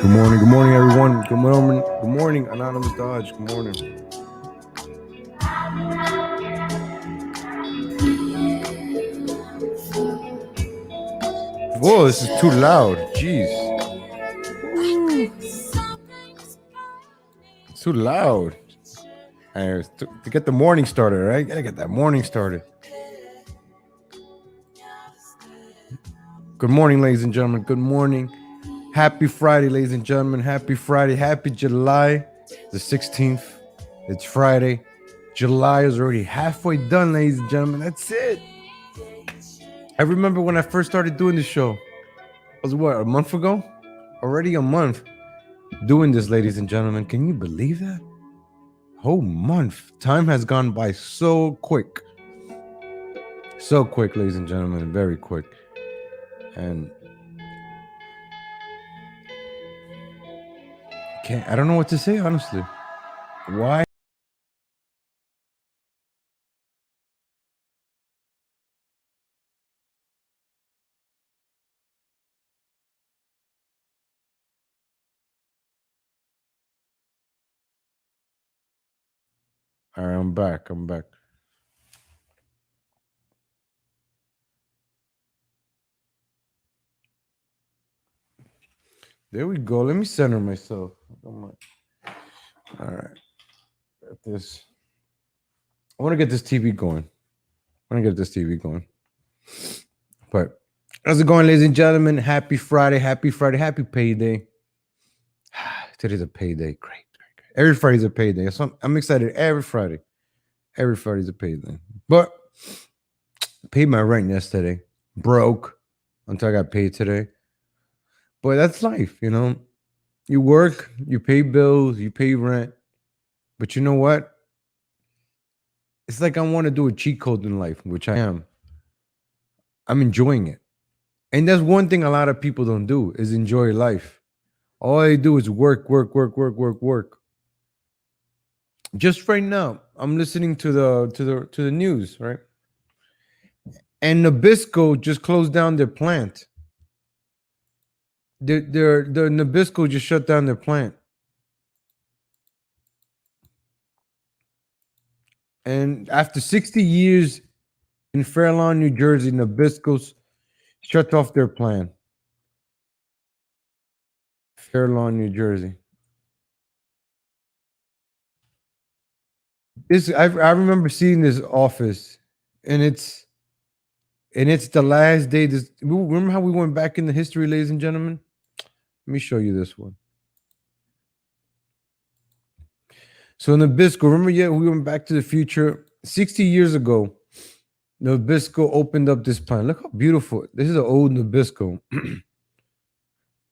Good morning, everyone. Good morning, Anonymous Dodge. Good morning. Whoa, this is too loud. Jeez. Woo. It's too loud. To get the morning started, right? Gotta get that morning started. Good morning, ladies and gentlemen. Good morning. Happy Friday, ladies and gentlemen. Happy Friday. Happy July the 16th. It's Friday. July is already halfway done, ladies and gentlemen. That's it. I remember when I first started doing this show. It was what, a month ago? Already a month doing this, ladies and gentlemen. Can you believe that? Whole month. Time has gone by so quick. So quick, ladies and gentlemen. Very quick. And I don't know what to say, honestly. Why? All right, I'm back. There we go. Let me center myself. All right. Got this. I want to get this TV going. But how's it going, ladies and gentlemen? Happy Friday. Happy payday. Today's a payday. Great. Every Friday's a payday. So I'm excited every Friday. Every Friday's a payday. But paid my rent yesterday. Broke until I got paid today. But that's life, you know. You work, you pay bills, you pay rent. But you know what? It's like I want to do a cheat code in life, which I am. I'm enjoying it. And that's one thing a lot of people don't do is enjoy life. All they do is work. Just right now, I'm listening to the news, right? And Nabisco just closed down their plant. The Nabisco just shut down their plant. And after 60 years in Fair Lawn, New Jersey, Nabisco's shut off their plant. Fair Lawn, New Jersey. I remember seeing this office, and it's the last day. Remember how we went back in the history, ladies and gentlemen? Let me show you this one. So Nabisco, remember? Yeah, we went back to the future 60 years ago. Nabisco opened up this plant. Look how beautiful. This is an old Nabisco.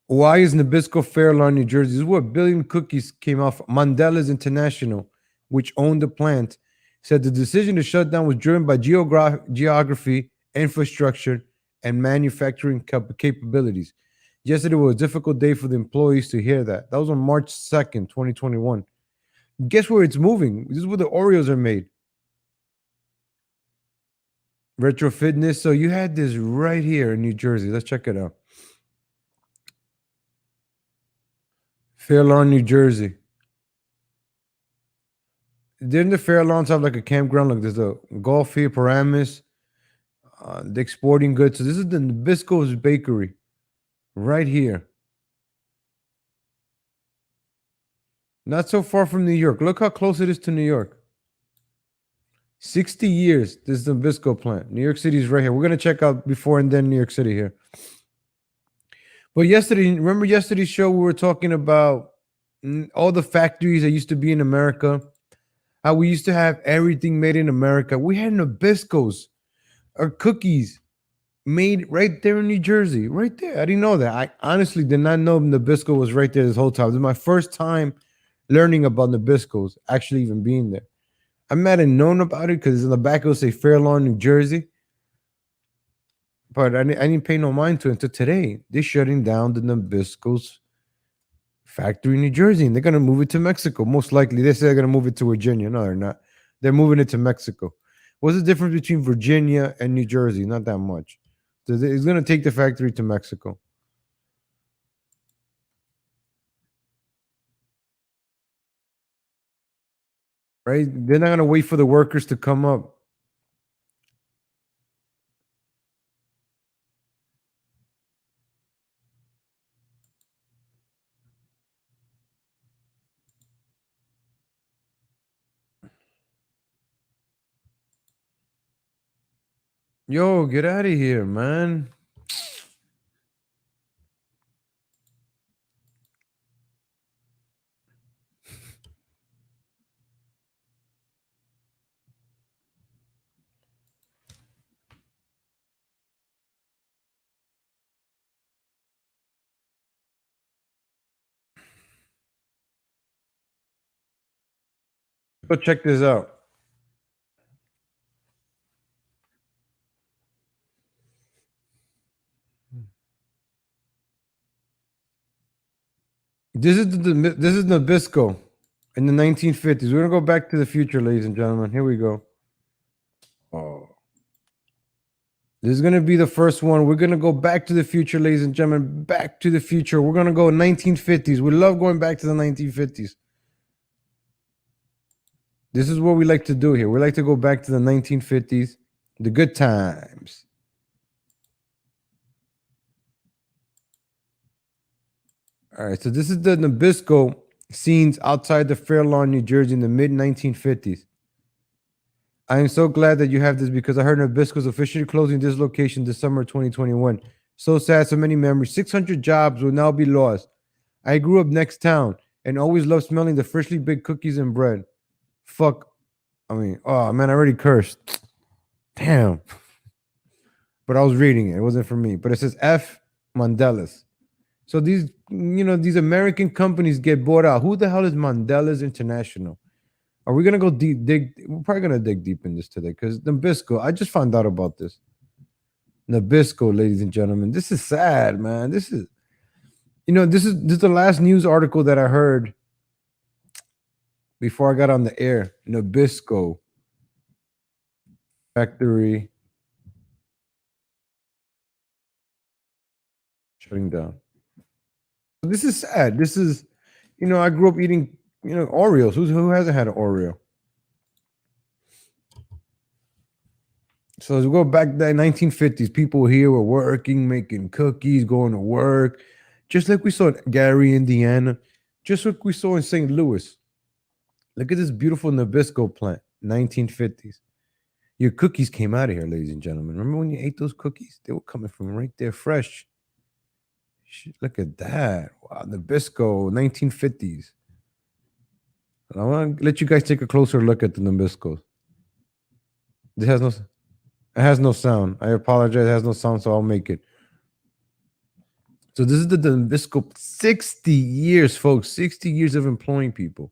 Why is Nabisco Fair Lawn, New Jersey? This is where Billion Cookies came off. Mandela's International, which owned the plant, said the decision to shut down was driven by geography, infrastructure, and manufacturing capabilities. Yesterday was a difficult day for the employees to hear that. That was on March 2nd, 2021. Guess where it's moving? This is where the Oreos are made. Retro Fitness. So you had this right here in New Jersey. Let's check it out. Fair Lawn, New Jersey. Didn't the Fair Lawns have like a campground? Like there's a golf here, Paramus, Dick's Sporting Goods. So this is the Nabisco's Bakery right here. Not so far from New York. Look how close it is to New York. 60 years, this is the Nabisco plant. New York City is right here. We're going to check out before and then New York City here. But remember yesterday's show, we were talking about all the factories that used to be in America, how we used to have everything made in America. We had Nabiscos or cookies made right there in New Jersey, right there. I didn't know that. I honestly did not know Nabisco was right there this whole time. This is my first time learning about Nabisco's actually even being there. I might have known about it because in the back it will say Fair Lawn, New Jersey. But I didn't pay no mind to it until today. They're shutting down the Nabisco's factory in New Jersey, and they're going to move it to Mexico. Most likely, they say they're going to move it to Virginia. No, they're not. They're moving it to Mexico. What's the difference between Virginia and New Jersey? Not that much. So it's going to take the factory to Mexico. right? They're not gonna wait for the workers to come up. Yo, get out of here, man. Go check this out. This is Nabisco in the 1950s. We're gonna go back to the future, ladies and gentlemen. Here we go. Oh, this is gonna be the first one. We're gonna go back to the future, ladies and gentlemen. Back to the future. We're gonna go 1950s. We love going back to the 1950s. This is what we like to do here. We like to go back to the 1950s, the good times. All right, so this is the Nabisco scenes outside the Fair Lawn, New Jersey in the mid 1950s. I am so glad that you have this because I heard Nabisco is officially closing this location this summer of 2021. So sad, so many memories. 600 jobs will now be lost. I grew up next town and always loved smelling the freshly baked cookies and bread. Fuck. I mean, oh man, I already cursed. Damn. But I was reading it. It wasn't for me. But it says F. Mandela's. So these, these American companies get bought out. Who the hell is Mandela's International? Are we gonna go deep? We're probably gonna dig deep in this today because Nabisco. I just found out about this. Nabisco, ladies and gentlemen. This is sad, man. This is the last news article that I heard before I got on the air. Nabisco factory shutting down. This is sad. This is, I grew up eating, Oreos. Who hasn't had an Oreo? So as we go back to the 1950s, people here were working, making cookies, going to work, just like we saw in Gary, Indiana, just like we saw in St. Louis. Look at this beautiful Nabisco plant, 1950s. Your cookies came out of here, ladies and gentlemen. Remember when you ate those cookies? They were coming from right there, fresh. Look at that. Wow, Nabisco, 1950s. I want to let you guys take a closer look at the Nabiscos. This has no, it has no sound. I apologize. It has no sound, so I'll make it. So this is the Nabisco. 60 years, folks. 60 years of employing people.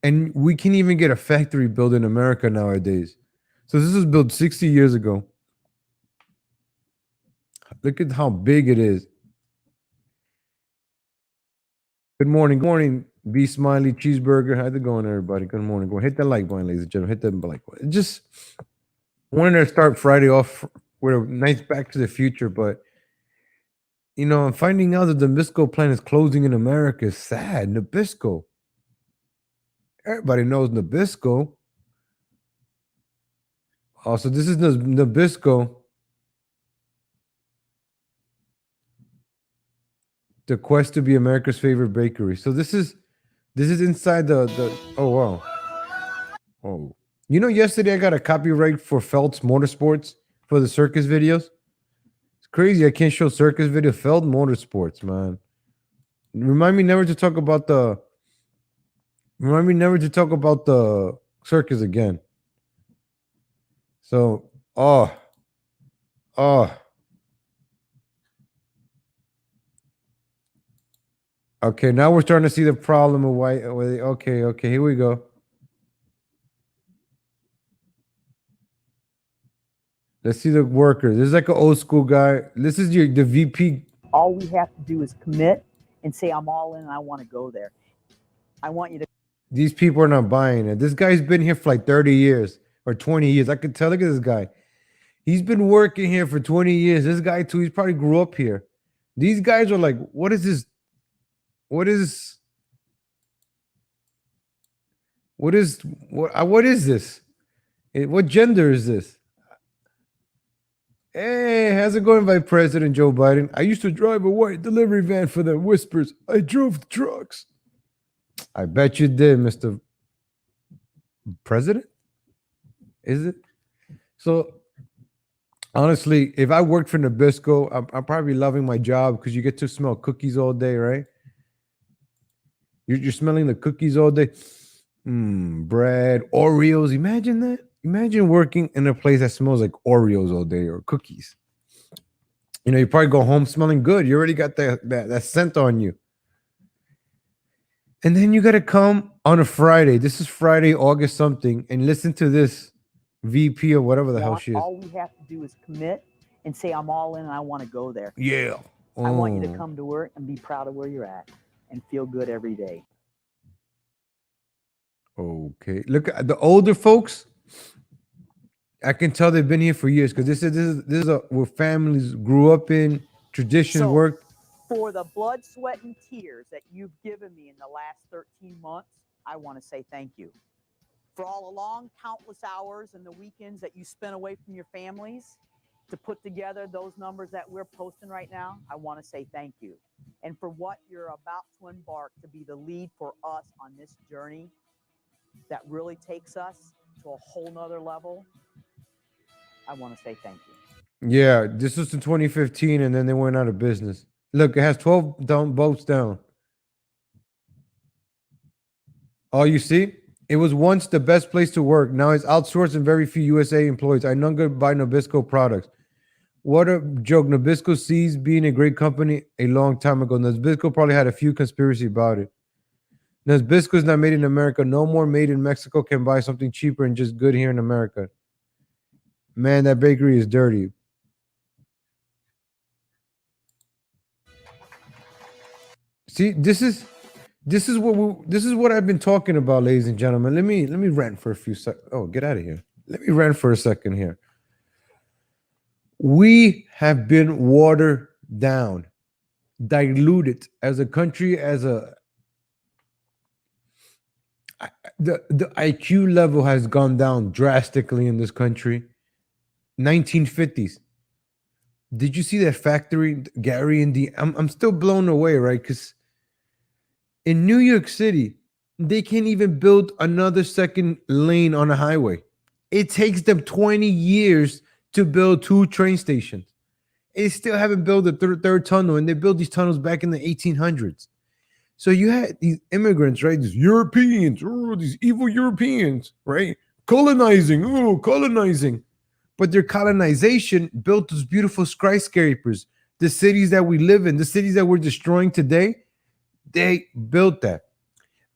And we can't even get a factory built in America nowadays. So this was built 60 years ago. Look at how big it is. Good morning, B Smiley Cheeseburger. How's it going, everybody? Good morning. Go hit that like button, ladies and gentlemen. Hit that like button. Just wanted to start Friday off with a nice Back to the Future, but I'm finding out that the Nabisco plant is closing in America is sad. Nabisco. Everybody knows Nabisco. Oh, so this is Nabisco. The quest to be America's favorite bakery. So this is inside the oh wow. Oh. Yesterday I got a copyright for Felt's Motorsports for the circus videos. It's crazy. I can't show circus video. Felt Motorsports, man. Remind me never to talk about the circus again. So, oh. Okay, now we're starting to see the problem of why. Okay, here we go. Let's see the worker. This is like an old school guy. This is the VP. All we have to do is commit and say, I'm all in and I want to go there. I want you to. These people are not buying it. This guy's been here for like 30 years or 20 years. I could tell. Look at this guy. He's been working here for 20 years. This guy, too, he's probably grew up here. These guys are like, what is this? What is What is what is this? What gender is this? Hey, how's it going, Vice President Joe Biden? I used to drive a white delivery van for the Whispers. I drove the trucks. I bet you did, Mr. President. Is it? So honestly, if I worked for Nabisco, I'm probably loving my job because you get to smell cookies all day, right? You're smelling the cookies all day. Bread, Oreos. Imagine that. Imagine working in a place that smells like Oreos all day or cookies. You know, you probably go home smelling good. You already got that scent on you. And then you got to come on a Friday. This is Friday, August something, and listen to this VP or whatever the hell she is. All we have to do is commit and say, I'm all in and I want to go there. Yeah. I want you to come to work and be proud of where you're at and feel good every day. Okay. Look at the older folks. I can tell they've been here for years because this is where families grew up in, traditions worked. For the blood, sweat, and tears that you've given me in the last 13 months, I want to say thank you. For all the long, countless hours and the weekends that you spent away from your families to put together those numbers that we're posting right now, I want to say thank you. And for what you're about to embark to be the lead for us on this journey that really takes us to a whole nother level, I want to say thank you. Yeah, this was in 2015, and then they went out of business. Look, it has 12 boats down. Oh, you see? It was once the best place to work. Now it's outsourced and very few USA employees. I no longer buy Nabisco products. What a joke. Nabisco ceased being a great company a long time ago. Nabisco probably had a few conspiracy about it. Nabisco is not made in America. No more made in Mexico can buy something cheaper and just good here in America. Man, that bakery is dirty. See, this is what I've been talking about, ladies and gentlemen. Let me rant for a few seconds. Oh, get out of here. Let me rant for a second here. We have been watered down, diluted as a country, the IQ level has gone down drastically in this country. 1950s. Did you see that factory, Gary and I'm still blown away, right? Because in New York City, they can't even build another second lane on a highway. It takes them 20 years to build 2 train stations. They still haven't built a third tunnel, and they built these tunnels back in the 1800s. So you had these immigrants, right? These Europeans, these evil Europeans, right? Colonizing. But their colonization built those beautiful skyscrapers, the cities that we live in, the cities that we're destroying today. They built that.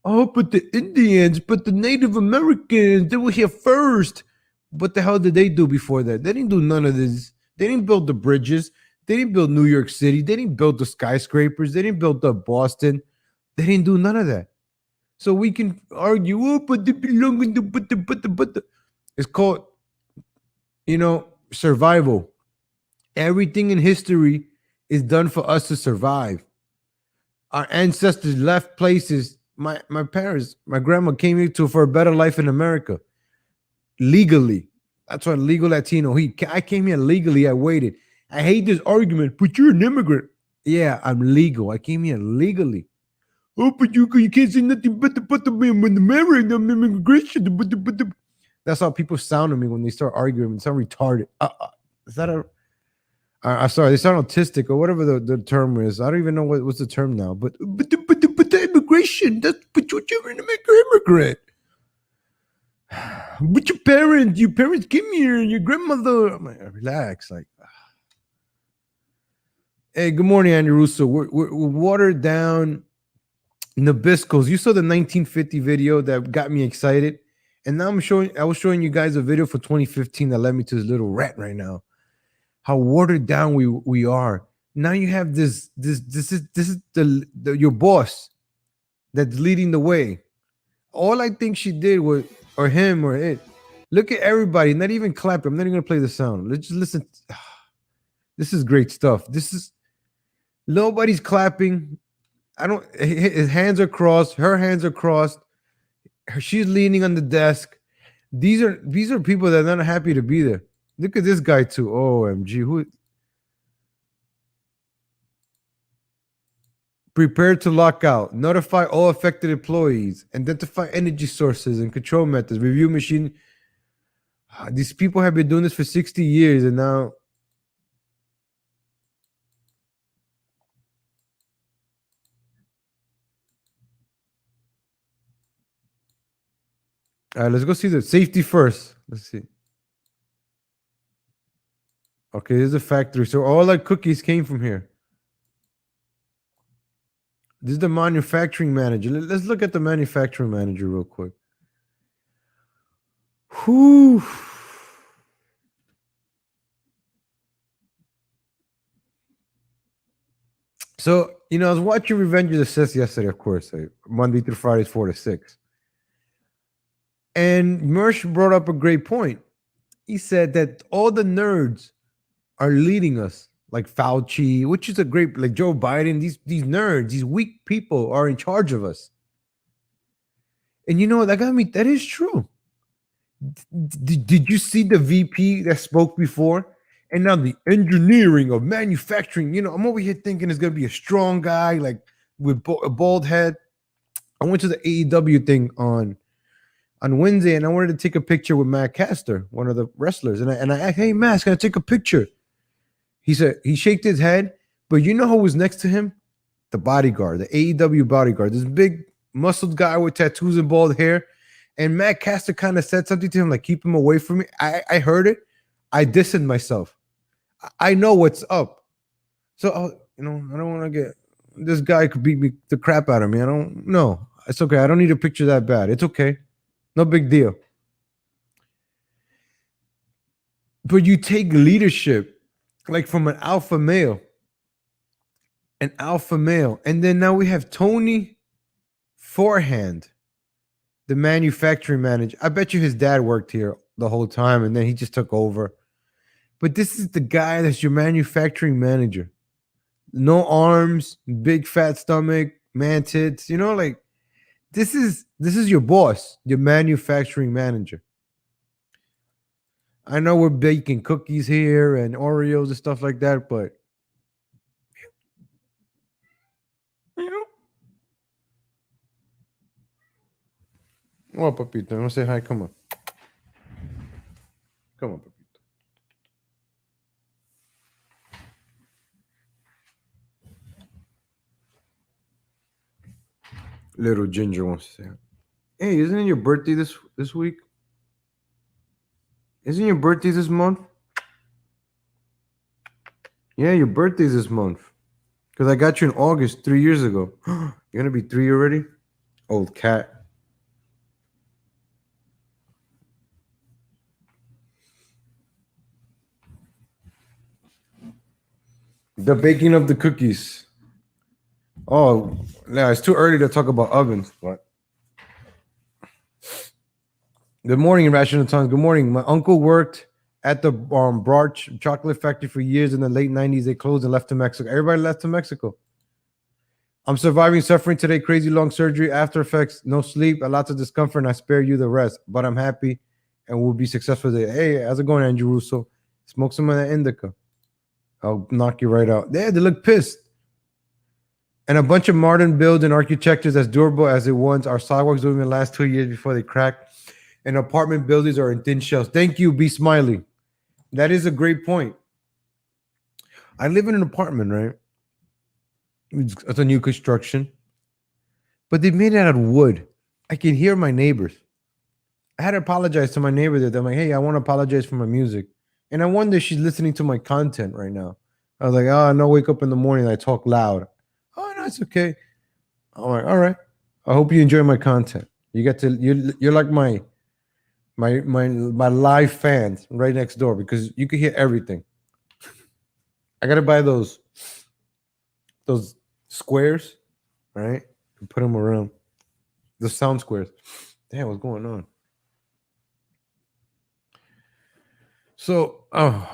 Oh, but the Indians, but the Native Americans, they were here first. What the hell did they do before that? They didn't do none of this. They didn't build the bridges. They didn't build New York City. They didn't build the skyscrapers. They didn't build the Boston. They didn't do none of that. So we can argue, oh, but they belong in the. It's called, survival. Everything in history is done for us to survive. Our ancestors left places. My parents, my grandma came here for a better life in America. Legally. That's why legal Latino. I came here legally. I waited. I hate this argument, but you're an immigrant. Yeah, I'm legal. I came here legally. Oh, but you can't say nothing but the immigration. That's how people sound to me when they start arguing. They sound retarded. Is that a... I'm sorry, they sound autistic or whatever the term is. I don't even know what's the term now. But the immigration, but you're an immigrant. But your parents came here, and your grandmother. I'm like, relax, like. Hey, good morning, Andy Russo. We're watered down Nabiscos. You saw the 1950 video that got me excited, and now I was showing you guys a video for 2015 that led me to this little rant right now. How watered down we are. Now you have this is your boss that's leading the way. All I think she did was, or him or it. Look at everybody, not even clapping. I'm not even gonna play the sound. Let's just listen. This is great stuff. Nobody's clapping. His hands are crossed. Her hands are crossed. She's leaning on the desk. These are people that are not happy to be there. Look at this guy too. OMG. Who prepare to lock out, notify all affected employees, identify energy sources and control methods, review machine. These people have been doing this for 60 years and now. All right, let's go see the safety first. Let's see. Okay, this is a factory. So all our cookies came from here. This is the manufacturing manager. Let's look at the manufacturing manager real quick. Whew. So, I was watching Revengers Assist yesterday, of course, Monday through Fridays, 4 to 6. And Mersh brought up a great point. He said that all the nerds are leading us, like Fauci, which is a great, like Joe Biden. These nerds, these weak people are in charge of us. And you know what? That got me. That is true. Did you see the VP that spoke before? And now the engineering of manufacturing. I'm over here thinking it's gonna be a strong guy, like with a bald head. I went to the AEW thing on Wednesday, and I wanted to take a picture with Matt Caster, one of the wrestlers. And I asked, "Hey, Matt, can I take a picture?" He said he shook his head, but you know who was next to him? The bodyguard, the AEW bodyguard, this big muscled guy with tattoos and bald hair. And Matt Caster kind of said something to him, like, keep him away from me. I heard it. I distanced myself. I know what's up. So, I don't want to get, this guy could beat me the crap out of me. I don't know. It's okay. I don't need a picture that bad. It's okay. No big deal. But you take leadership, like from an alpha male. And then now we have Tony Forehand, the manufacturing manager. I bet you his dad worked here the whole time and then he just took over. But this is the guy that's your manufacturing manager. No arms, big fat stomach, man tits. Like this is your boss, your manufacturing manager. I know we're baking cookies here and Oreos and stuff like that, but oh, papito, don't say hi. Come on. Come on, papito. Little Ginger wants to say, "Hey, isn't it your birthday this week? Isn't your birthday this month?" Yeah, your birthday's this month. Because I got you in August 3 years ago. You're going to be 3 already? Old cat. The baking of the cookies. Oh, yeah, it's too early to talk about ovens, but. Good morning, Irrational Times. Good morning. My uncle worked at the Brach chocolate factory for years. In the late 90s, they closed and left to Mexico. Everybody left to Mexico. I'm surviving suffering today. Crazy long surgery, after effects, no sleep, a lot of discomfort, and I spare you the rest. But I'm happy and we'll be successful today. Hey, how's it going, Andrew Russo? Smoke some of that indica. I'll knock you right out. Yeah, they look pissed. And a bunch of modern builds and architectures as durable as it once. Our sidewalks doing the last 2 years before they crack. And apartment buildings are in thin shells. Thank you, Be Smiley. That is a great point. I live in an apartment, right? It's a new construction. But they made it out of wood. I can hear my neighbors. I had to apologize to my neighbor that I'm like, hey, I want to apologize for my music. And I wonder if she's listening to my content right now. I was like, oh, no, wake up in the morning, I talk loud. Oh, no, it's okay. I'm like, all right. I hope you enjoy my content. You're like my live fans right next door because you can hear everything. I gotta buy those squares, right? And put them around. The sound squares. Damn, what's going on? So,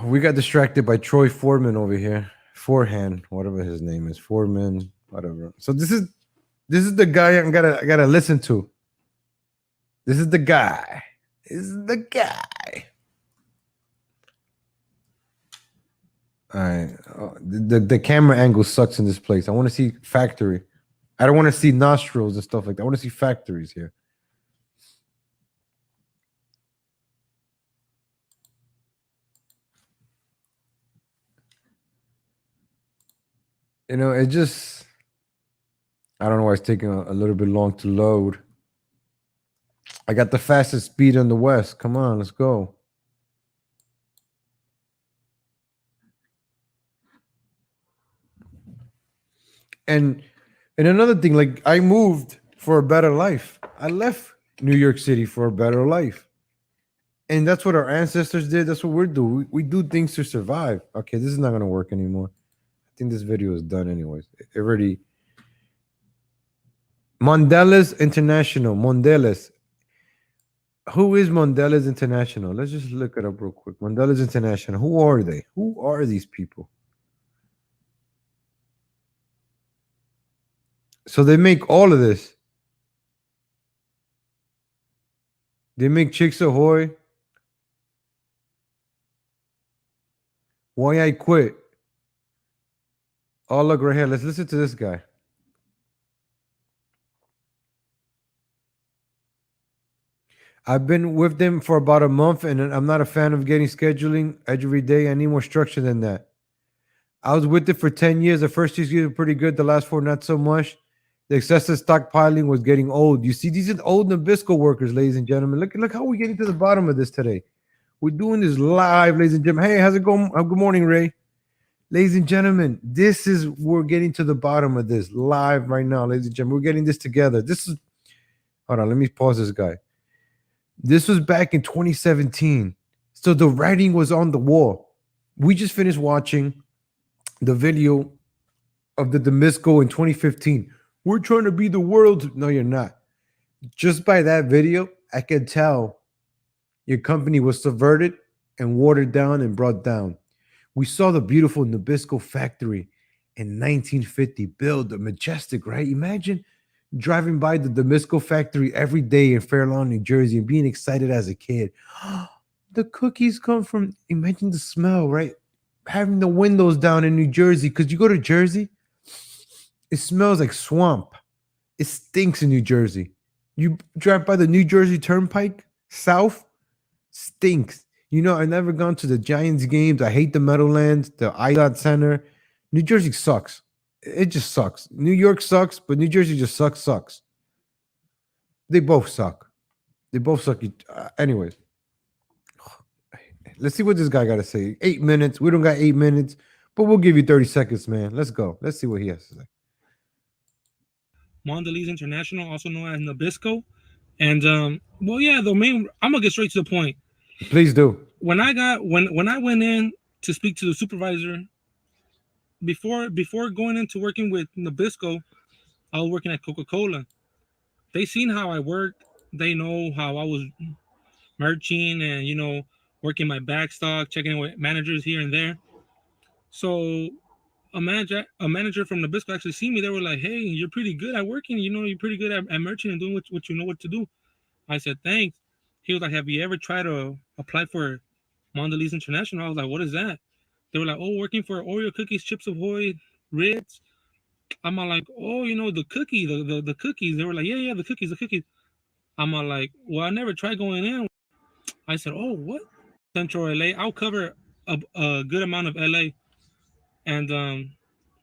we got distracted by Troy Foreman over here. Forehand, whatever his name is, Foreman, whatever. So this is the guy I gotta listen to. This is the guy. This is the guy. All right. The camera angle sucks in this place. I want to see factory. I don't want to see nostrils and stuff like that. I want to see factories here. It just, I don't know why it's taking a little bit long to load. I got the fastest speed on the West. Come on, let's go. And another thing, like I moved for a better life. I left New York City for a better life. And that's what our ancestors did. That's what we're doing. We do things to survive. Okay, this is not gonna work anymore. I think this video is done anyways. It already Mondelez International. Mondelez. Who is Mondelez International? Let's just look it up real quick. Mondelez International. Who are they? Who are these people? So they make all of this. They make Chicks Ahoy. Why I Quit. Oh, look right here. Let's listen to this guy. I've been with them for about a month, and I'm not a fan of getting scheduling every day. I need more structure than that. I was with it for 10 years. The first 6 years were pretty good. The last four, not so much. The excessive stockpiling was getting old. You see, these are old Nabisco workers, ladies and gentlemen. Look how we're getting to the bottom of this today. We're doing this live, ladies and gentlemen. Hey, how's it going? Good morning, Ray. Ladies and gentlemen, we're getting to the bottom of this live right now, ladies and gentlemen. We're getting this together. Hold on, let me pause this guy. This was back in 2017. So the writing was on the wall. We just finished watching the video of the Nabisco in 2015. We're trying to be the world. No, you're not. Just by that video, I can tell your company was subverted and watered down and brought down. We saw the beautiful Nabisco factory in 1950 build, the majestic, right? Imagine driving by the Nabisco factory every day in Fair Lawn, New Jersey, and being excited as a kid. The cookies come from, imagine the smell, right? Having the windows down in New Jersey, because you go to Jersey, it smells like swamp. It stinks in New Jersey. You drive by the New Jersey Turnpike, south, stinks. I've never gone to the Giants games. I hate the Meadowlands, the IDOT Center. New Jersey sucks. It just sucks. New York sucks, but New Jersey just sucks. They both suck. They both suck. Anyways, let's see what this guy got to say. 8 minutes. We don't got 8 minutes, but we'll give you 30 seconds, man. Let's go. Let's see what he has to say. Mondelez International, also known as Nabisco. And well, yeah, I'm gonna get straight to the point. Please do. When I went in to speak to the supervisor before going into working with Nabisco, I was working at Coca-Cola. They seen how I worked. They know how I was merching and working my back stock, checking with managers here and there. So a manager from Nabisco actually seen me. They were like, "Hey, you're pretty good at working. You're pretty good at merching and doing what you know what to do." I said, "Thanks." He was like, "Have you ever tried to apply for Mondelez International?" I was like, "What is that?" They were like, "Oh, working for Oreo cookies, Chips Ahoy, Ritz." I'm all like, "Oh, the cookie, the cookies." They were like, "Yeah, the cookies." I'm all like, "Well, I never tried going in." I said, "Oh, what?" Central LA. I'll cover a good amount of LA, and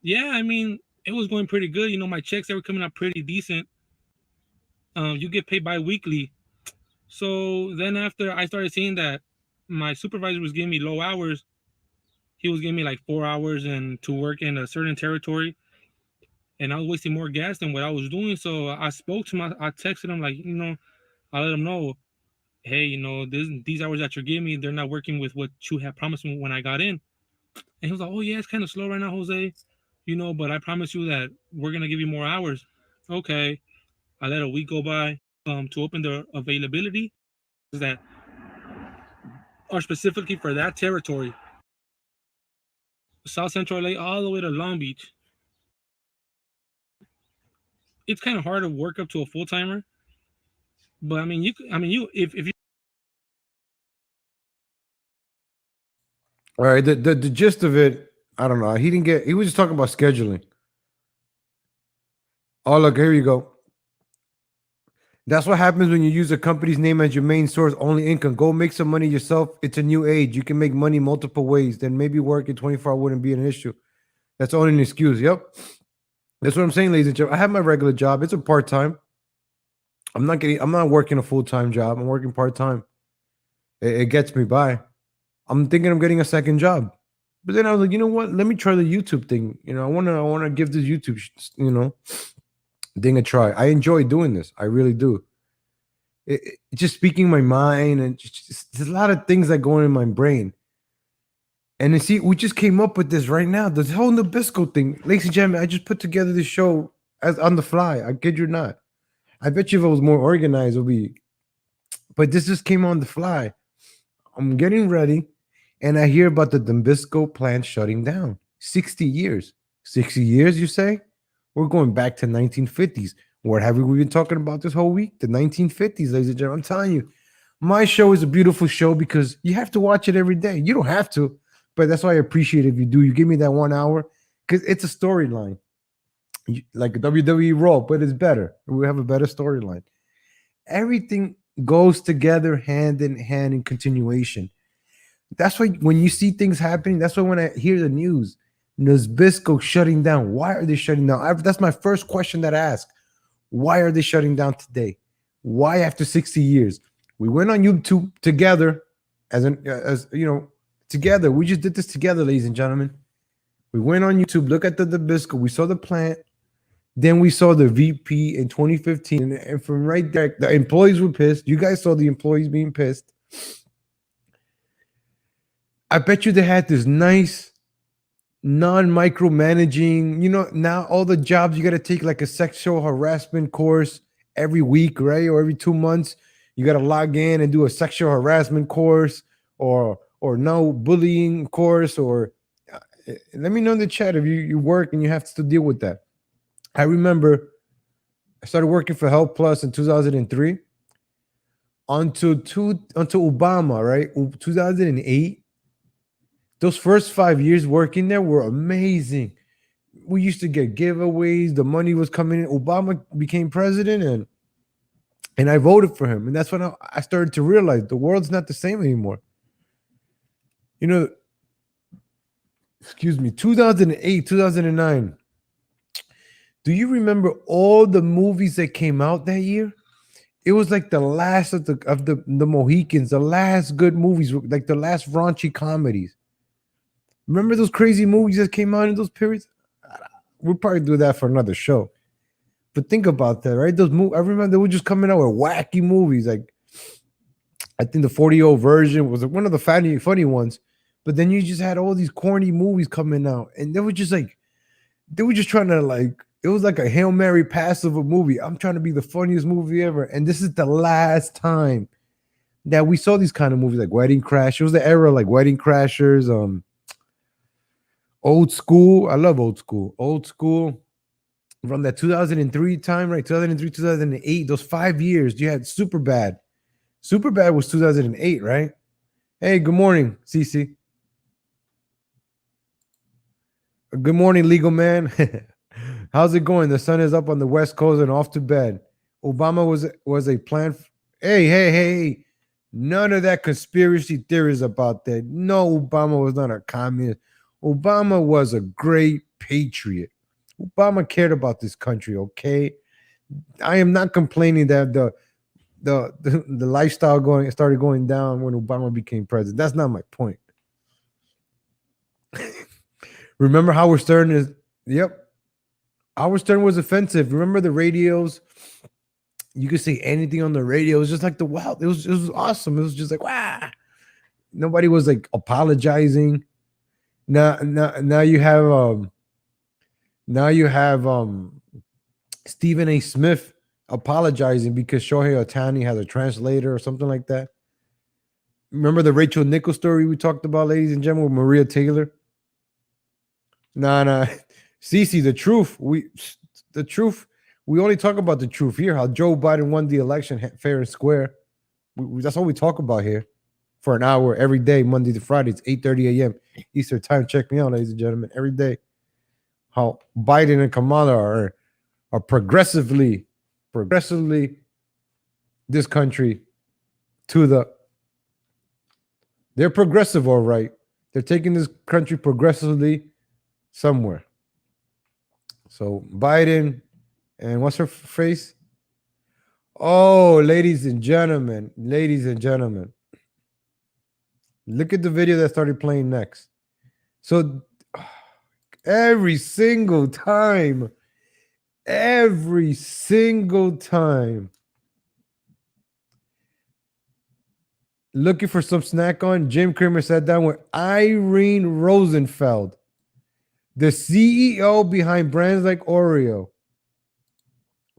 yeah, I mean, it was going pretty good. My checks, they were coming out pretty decent. You get paid bi-weekly. So then after I started seeing that my supervisor was giving me low hours, he was giving me like 4 hours and to work in a certain territory, and I was wasting more gas than what I was doing. So I spoke to him. I texted him, like, I let him know, hey, these hours that you're giving me, they're not working with what you had promised me when I got in. And he was like, "Oh yeah, it's kind of slow right now, Jose. But I promise you that we're gonna give you more hours." Okay. I let a week go by to open the availability that are specifically for that territory, South Central LA all the way to Long Beach. It's kind of hard to work up to a full timer, But I mean, I mean, if you All right, the gist of it, I don't know. He didn't get. He was just talking about scheduling. Oh, look, here you go. That's what happens when you use a company's name as your main source, only income. Go make some money yourself. It's a new age. You can make money multiple ways. Then maybe working 24 wouldn't be an issue. That's only an excuse. Yep. That's what I'm saying, ladies and gentlemen. I have my regular job. It's a part-time. I'm not working a full-time job. I'm working part-time. It gets me by. I'm thinking of getting a second job. But then I was like, you know what? Let me try the YouTube thing. I wanna give this YouTube, thing a try. I enjoy doing this. I really do. Just speaking my mind and there's a lot of things that go on in my brain. And then see, we just came up with this right now. This whole Nabisco thing, ladies and gentlemen. I just put together this show as on the fly. I kid you not. I bet you if it was more organized, it would be. But this just came on the fly. I'm getting ready, and I hear about the Nabisco plant shutting down. 60 years. 60 years, you say? We're going back to 1950s. What have we been talking about this whole week? The 1950s, ladies and gentlemen. I'm telling you, my show is a beautiful show because you have to watch it every day. You don't have to, but that's why I appreciate it if you do. You give me that 1 hour because it's a storyline. Like a WWE Raw, but it's better. We have a better storyline. Everything goes together hand in hand in continuation. That's why when you see things happening, that's why when I hear the news, Nabisco shutting down. Why are they shutting down? That's my first question that I ask. Why are they shutting down today? Why after 60 years? We went on YouTube together together. We just did this together, ladies and gentlemen. We went on YouTube, look at the Nabisco. We saw the plant. Then we saw the VP in 2015. And from right there, the employees were pissed. You guys saw the employees being pissed. I bet you they had this nice non-micromanaging, now all the jobs you got to take like a sexual harassment course every week, right? Or every 2 months, you got to log in and do a sexual harassment course or no bullying course or let me know in the chat if you work and you have to deal with that. I remember I started working for Health Plus in 2003 until Obama, right? 2008. Those first 5 years working there were amazing. We used to get giveaways. The money was coming in. Obama became president, and I voted for him. And that's when I started to realize the world's not the same anymore. Excuse me, 2008, 2009. Do you remember all the movies that came out that year? It was like the last of the Mohicans, the last good movies, like the last raunchy comedies. Remember those crazy movies that came out in those periods? We'll probably do that for another show. But think about that, right? Those movies, I remember they were just coming out with wacky movies. Like, I think the 40-year-old version was one of the funny ones. But then you just had all these corny movies coming out. And they were just trying to it was like a Hail Mary pass of a movie. I'm trying to be the funniest movie ever. And this is the last time that we saw these kind of movies like Wedding Crashers. It was the era like Wedding Crashers, Old School. I love Old School. Old School from that 2003 time, right? 2003, 2008. Those 5 years, you had Superbad. Superbad was 2008, right? Hey, good morning, Cece. Good morning, legal man. How's it going? The sun is up on the West Coast and off to bed. Obama was a plan. Hey. None of that conspiracy theories about that. No, Obama was not a communist. Obama was a great patriot. Obama cared about this country, okay? I am not complaining that the lifestyle started going down when Obama became president. That's not my point. Remember Howard Stern is Howard Stern was offensive. Remember the radios? You could say anything on the radio. It was just like the wow. It was awesome. It was just like wow. Nobody was like apologizing. Now you have Stephen A. Smith apologizing because Shohei Ohtani has a translator or something like that. Remember the Rachel Nichols story we talked about, ladies and gentlemen, with Maria Taylor? Nah. Cece, the truth. We only talk about the truth here. How Joe Biden won the election fair and square. That's all we talk about here for an hour every day, Monday to Friday. It's 8:30 a.m. Eastern time. Check me out, ladies and gentlemen, every day. How Biden and Kamala are progressively this country to the. They're progressive, all right. They're taking this country progressively somewhere. So Biden and what's her face? Oh, ladies and gentlemen, look at the video that started playing next. So every single time, looking for some snack on, Jim Cramer sat down with Irene Rosenfeld, the CEO behind brands like Oreo.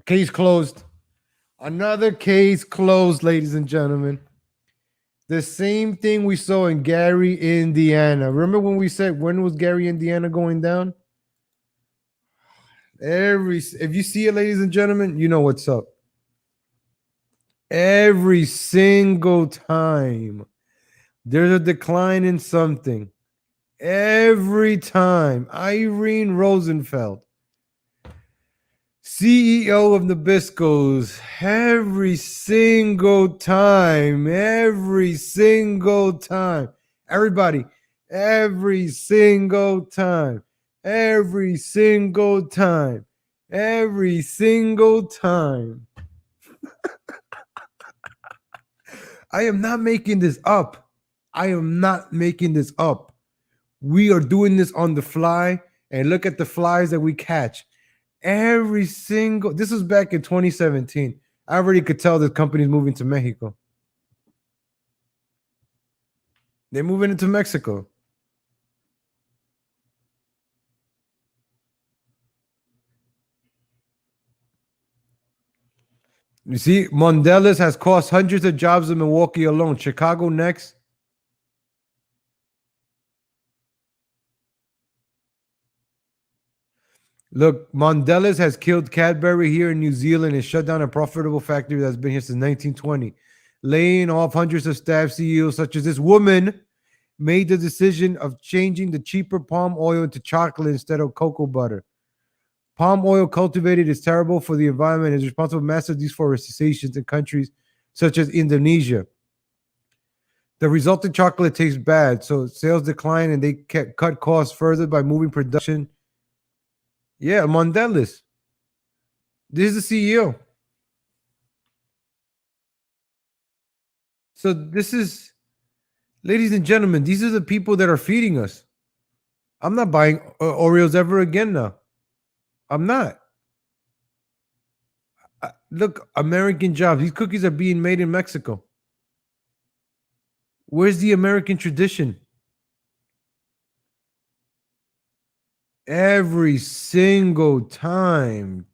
Case closed. Another case closed, ladies and gentlemen. The same thing we saw in Gary, Indiana. Remember when we said, when was Gary, Indiana going down? If you see it, ladies and gentlemen, you know what's up. Every single time there's a decline in something. Every time. Irene Rosenfeld, CEO of Nabisco's, every single time. Everybody, every single time. I am not making this up. We are doing this on the fly, and look at the flies that we catch. This was back in 2017. I already could tell the company's moving to Mexico. They're moving into Mexico. You see, Mondelez has cost hundreds of jobs in Milwaukee alone. Chicago next. Look, Mondelez has killed Cadbury here in New Zealand and shut down a profitable factory that's been here since 1920, laying off hundreds of staff. CEOs such as this woman made the decision of changing the cheaper palm oil into chocolate instead of cocoa butter. Palm oil cultivated is terrible for the environment and is responsible for massive deforestation in countries such as Indonesia. The resulting chocolate tastes bad, so sales decline and they cut costs further by moving production. Yeah, Mondelez. This is the CEO. So this is, ladies and gentlemen, these are the people that are feeding us. I'm not buying Oreos ever again now. I'm not. Look, American jobs. These cookies are being made in Mexico. Where's the American tradition? Every single time.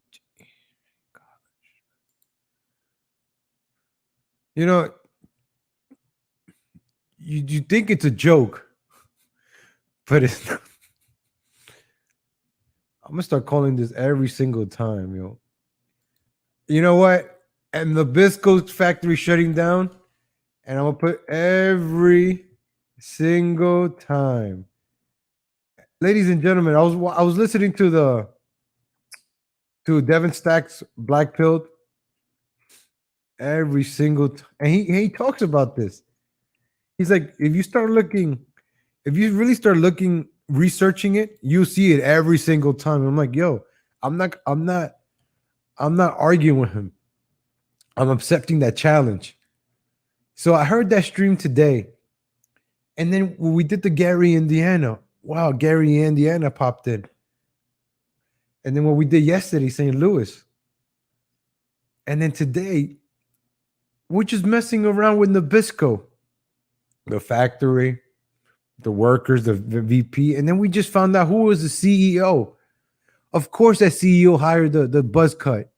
You know, you think it's a joke, but it's not. I'm gonna start calling this every single time, yo. You know what? And the Nabisco factory shutting down, and I'm gonna put every single time. Ladies and gentlemen, I was listening to Devin Stack's Black Pilled every single and he talks about this. He's like, if you really start looking, researching it, you'll see it every single time. And I'm like, yo, I'm not arguing with him. I'm accepting that challenge. So I heard that stream today. And then when we did the Gary, Indiana, wow, Gary, Indiana popped in. And then what we did yesterday, St. Louis. And then today, we're just messing around with Nabisco, the factory, the workers, the VP. And then we just found out who was the CEO. Of course, that CEO hired the buzz cut.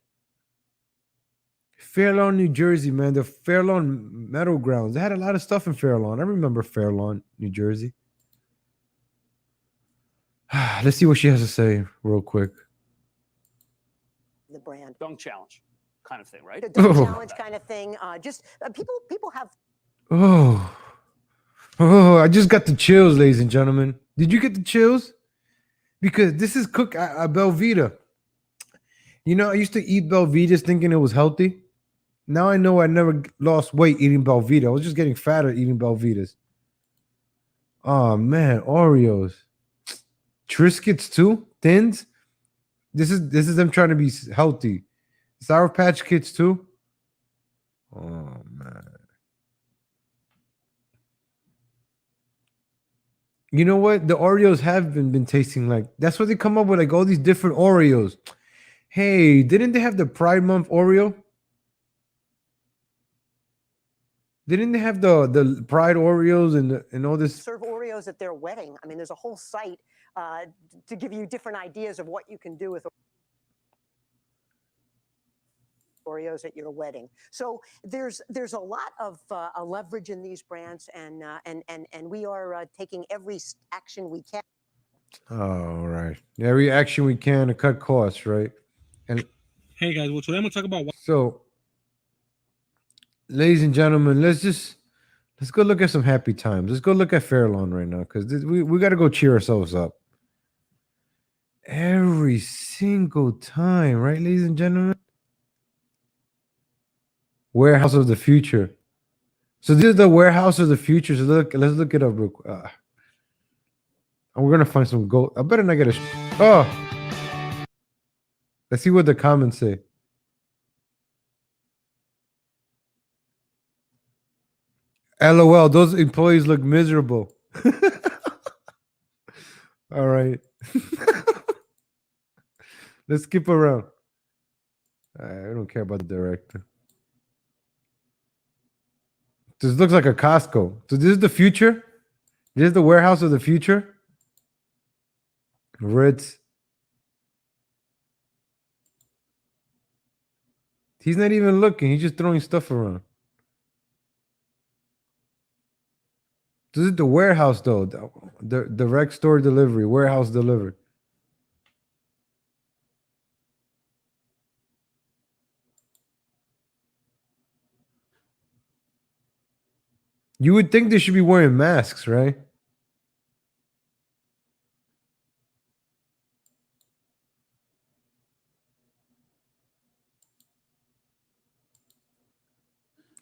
Fair Lawn, New Jersey, man. The Fair Lawn Meadow Grounds. They had a lot of stuff in Fair Lawn. I remember Fair Lawn, New Jersey. Let's see what she has to say real quick. the brand. Dunk challenge kind of thing, right? The dunk Oh. challenge kind of thing. Just people have. Oh, I just got the chills, ladies and gentlemen. Did you get the chills? Because this is cooked at Belvita. You know, I used to eat Belvitas thinking it was healthy. Now I know I never lost weight eating Belvita. I was just getting fatter eating Belvitas. Oh man, Oreos, Triscuits too, Thins. This is them trying to be healthy. Sour Patch Kids too. Oh man. You know what? The Oreos have been tasting like. That's what they come up with, like all these different Oreos. Hey, didn't they have the Pride Month Oreo? Didn't they have the Pride Oreos and all this? Serve Oreos at their wedding. I mean, there's a whole site to give you different ideas of what you can do with Oreos at your wedding. So there's a lot of a leverage in these brands, and we are taking every action we can. All right, every action we can to cut costs, right? And Hey guys, well today I'm gonna talk about so, ladies and gentlemen, let's go look at some happy times. Let's go look at Fairlawn right now because we got to go cheer ourselves up. Every single time, right, ladies and gentlemen? Warehouse of the future. So this is the warehouse of the future. So let's look it up real quick. And we're gonna find some gold. I better not get a. Oh, let's see what the comments say. LOL. Those employees look miserable. All right. Let's skip around. I don't care about the director. This looks like a Costco. So this is the future. This is the warehouse of the future. Ritz. He's not even looking. He's just throwing stuff around. This is the warehouse, though. The direct store delivery, warehouse delivery. You would think they should be wearing masks, right?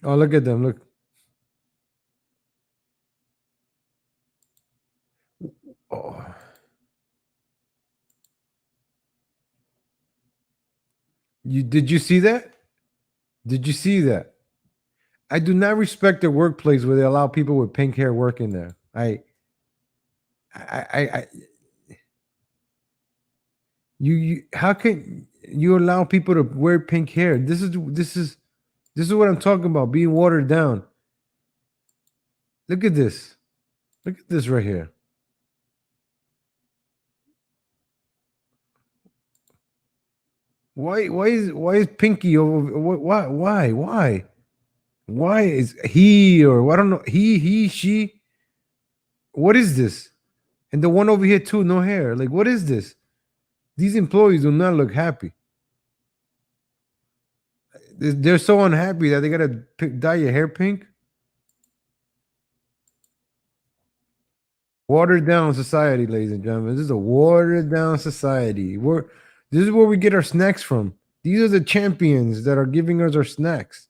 Oh, look at them. Look. Oh. Did you see that? Did you see that? I do not respect the workplace where they allow people with pink hair working there. You how can you allow people to wear pink hair? This is what I'm talking about, being watered down. Look at this. Look at this right here. Why is Pinky over? Why is he, or I don't know, he she? What is this? And the one over here too, no hair. Like, what is this? These employees do not look happy. They're so unhappy that they gotta dye your hair pink. Watered down society, ladies and gentlemen. This is a watered down society. This is where we get our snacks from. These are the champions that are giving us our snacks.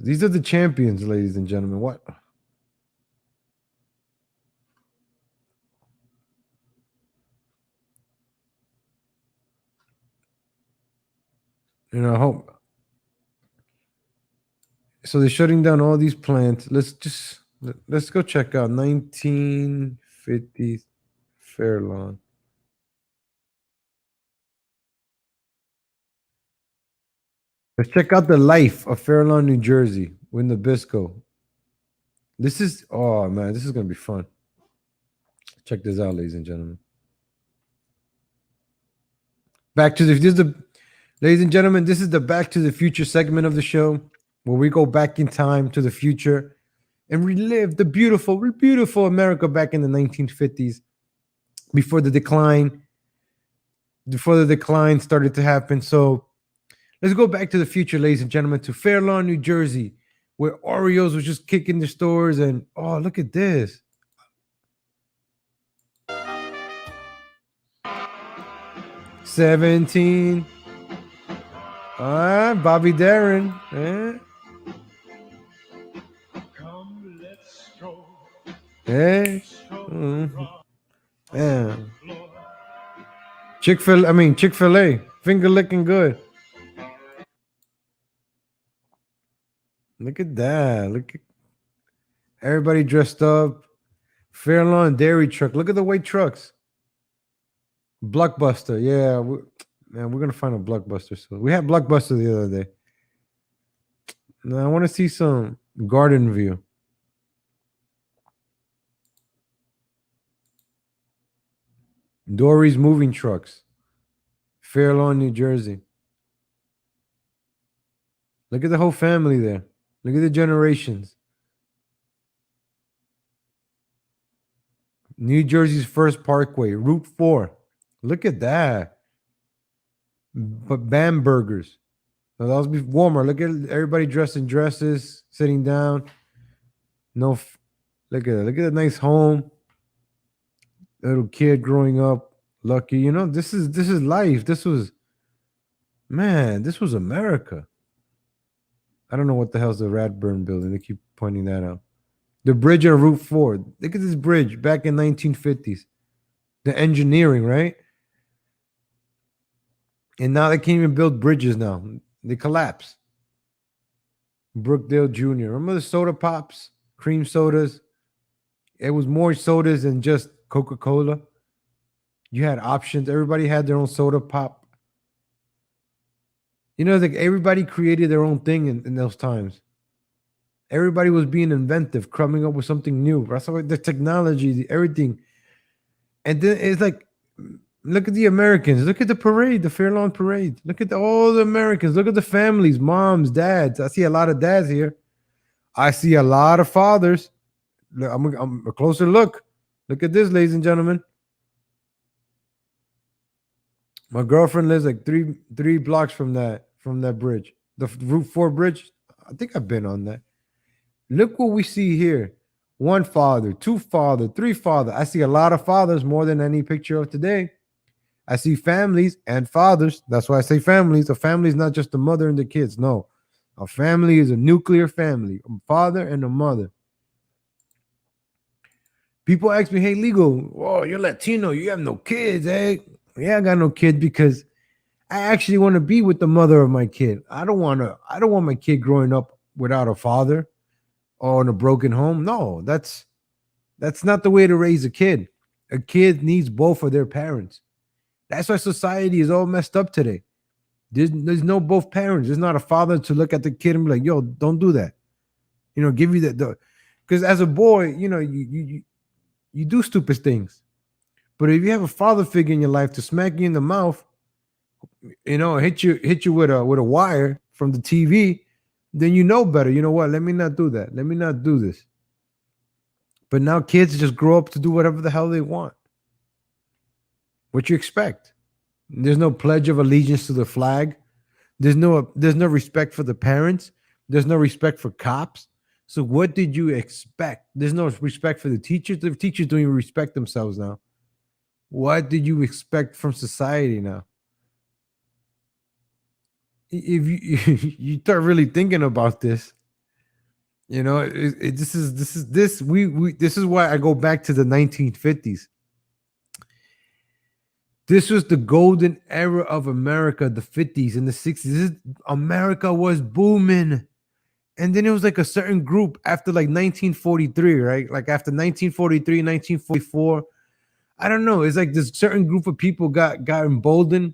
These are the champions, ladies and gentlemen. What? I hope. So they're shutting down all these plants. Let's go check out 1950s Fairlawn. Let's check out the life of Fairlawn, New Jersey with Nabisco. This is, oh man, this is gonna be fun. Check this out, ladies and gentlemen. Ladies and gentlemen, this is the Back to the Future segment of the show, where we go back in time to the future and relive the beautiful, beautiful America back in the 1950s, before the decline before the decline started to happen. So let's go back to the future, ladies and gentlemen, to Fair Lawn, New Jersey, where Oreos was just kicking the stores. And oh, look at this. $17. Bobby Darin. Hey. Yeah. Chick-fil-A. Finger licking good. Look at that. Look at everybody dressed up. Fair Lawn Dairy Truck. Look at the white trucks. Blockbuster. Yeah. Man, we're going to find a Blockbuster soon. We had Blockbuster the other day. Now, I want to see some Garden View. Dory's Moving Trucks. Fair Lawn, New Jersey. Look at the whole family there. Look at the generations. New Jersey's first parkway, Route 4. Look at that. But Bam Burgers. Now, that was before Walmart. Look at everybody dressed in dresses, sitting down. Look at that. Look at the nice home. Little kid growing up. Lucky. You know, this is life. This was America. I don't know what the hell's the Radburn building. They keep pointing that out. The bridge on Route 4. Look at this bridge back in 1950s. The engineering, right? And now they can't even build bridges now. They collapse. Brookdale Jr. Remember the soda pops? Cream sodas? It was more sodas than just Coca-Cola. You had options. Everybody had their own soda pop. You know, like everybody created their own thing in those times. Everybody was being inventive, coming up with something new. That's why the technology, everything. And then it's like, look at the Americans. Look at the parade, the Fair Lawn Parade. Look at all the Americans. Look at the families, moms, dads. I see a lot of dads here. I see a lot of fathers. I'm a closer look. Look at this, ladies and gentlemen. My girlfriend lives like three blocks from that bridge, the Route 4 bridge. I think I've been on that. Look what we see here. One father, two father, three father. I see a lot of fathers more than any picture of today. I see families and fathers. That's why I say families. A family is not just the mother and the kids. No, a family is a nuclear family, a father and a mother. People ask me, hey, Ligo, oh, you're Latino. You have no kids, eh? Yeah, I got no kid because I actually want to be with the mother of my kid. I don't want my kid growing up without a father or in a broken home. No, that's not the way to raise a kid. A kid needs both of their parents. That's why society is all messed up today. There's no both parents. There's not a father to look at the kid and be like, yo, don't do that. You know, give you the because as a boy, you know, you do stupid things. But if you have a father figure in your life to smack you in the mouth, you know, hit you with a wire from the TV, then you know better. You know what? Let me not do that. Let me not do this. But now kids just grow up to do whatever the hell they want. What you expect? There's no pledge of allegiance to the flag. There's no respect for the parents. There's no respect for cops. So what did you expect? There's no respect for the teachers. The teachers don't even respect themselves now. What did you expect from society now? If you start really thinking about this, you know, this is why I go back to the 1950s. This was the golden era of America, the 50s and the 60s. America was booming. And then it was like a certain group after like 1943, right? Like after 1943, 1944. I don't know. It's like this certain group of people got emboldened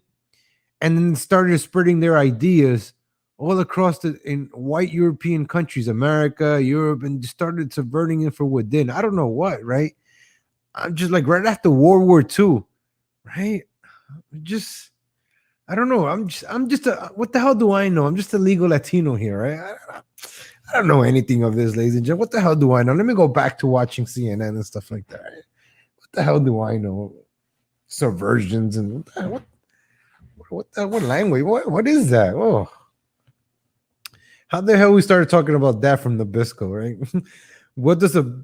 and then started spreading their ideas all across in white European countries, America, Europe, and just started subverting it from within. I don't know what, right? I'm just like right after World War II, right? I don't know. I'm just what the hell do I know? I'm just a legal Latino here, right? I don't know anything of this, ladies and gentlemen. What the hell do I know? Let me go back to watching CNN and stuff like that. Right? What the hell do I know? Subversions and what? what language? What is that? Oh, how the hell we started talking about that from Nabisco, right? What does a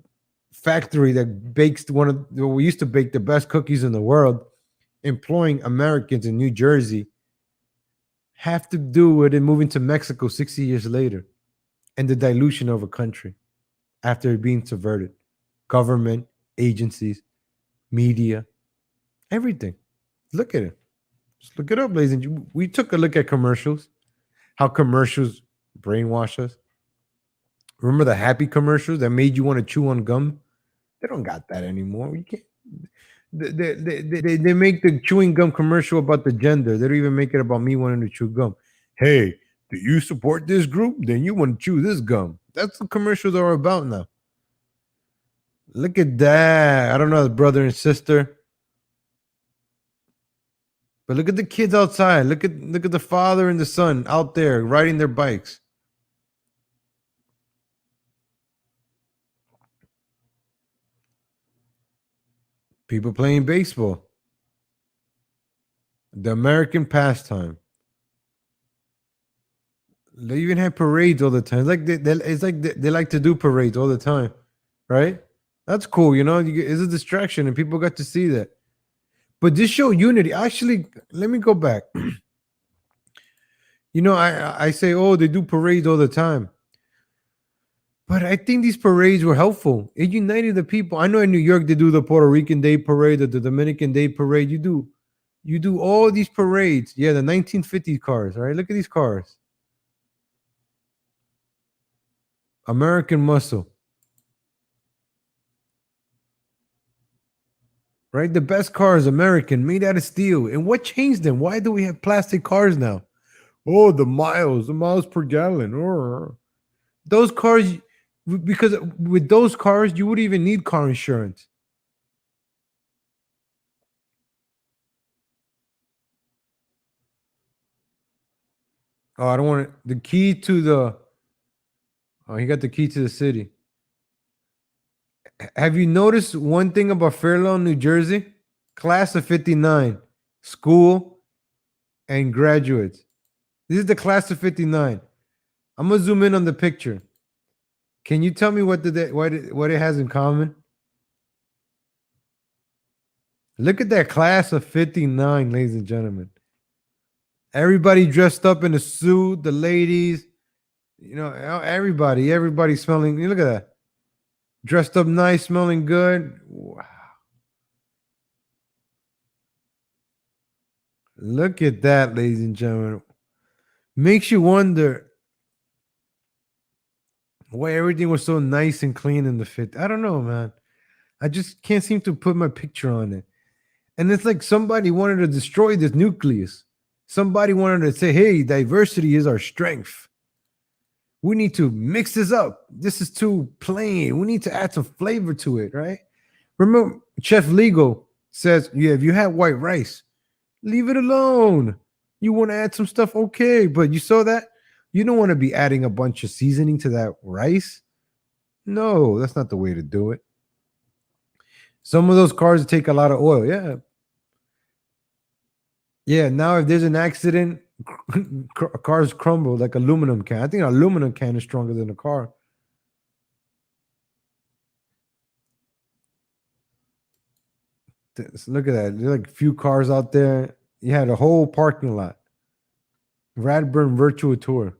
factory that bakes we used to bake the best cookies in the world, employing Americans in New Jersey, have to do with it moving to Mexico 60 years later and the dilution of a country after it being subverted? Government, agencies, media, everything. Look at it. Just look it up, ladies and gentlemen. We took a look at commercials, how commercials brainwash us. Remember the happy commercials that made you want to chew on gum? They don't got that anymore. You can't. They make the chewing gum commercial about the gender. They don't even make it about me wanting to chew gum. Hey, do you support this group? Then you want to chew this gum. That's what commercials are about now. Look at that. I don't know, brother and sister. But look at the kids outside. Look at the father and the son out there riding their bikes. People playing baseball. The American pastime. They even have parades all the time. It's like they like to do parades all the time, right? That's cool, it's a distraction, and people got to see that. But this show unity. Actually, let me go back. I say, oh, they do parades all the time. But I think these parades were helpful. It united the people. I know in New York they do the Puerto Rican Day Parade, the Dominican Day Parade. You do all these parades. Yeah, the 1950 cars, right? Look at these cars. American muscle. Right? The best cars, American, made out of steel. And what changed them? Why do we have plastic cars now? Oh, the miles per gallon. Or those cars, because with those cars, you wouldn't even need car insurance. Oh, I don't want it. The key to the. Oh, he got the key to the city. Have you noticed one thing about Fairlawn, New Jersey? Class of 59, school and graduates. This is the class of 59. I'm gonna zoom in on the picture. Can you tell me what it has in common? Look at that class of 59, ladies and gentlemen. Everybody dressed up in a suit, the ladies, everybody smelling. Look at that. Dressed up nice, smelling good. Wow. Look at that, ladies and gentlemen. Makes you wonder why everything was so nice and clean in the fit. I don't know, man. I just can't seem to put my picture on it. And it's like somebody wanted to destroy this nucleus. Somebody wanted to say, hey, diversity is our strength. We need to mix this up. This is too plain. We need to add some flavor to it, right? Remember, Chef Legal says, yeah, if you have white rice, leave it alone. You want to add some stuff, okay. But you saw that? You don't want to be adding a bunch of seasoning to that rice. No, that's not the way to do it. Some of those cars take a lot of oil. Yeah. Yeah, now if there's an accident, cars crumble like aluminum can. I think an aluminum can is stronger than a car. Look at that. There's like a few cars out there. You had a whole parking lot. Radburn Virtual Tour.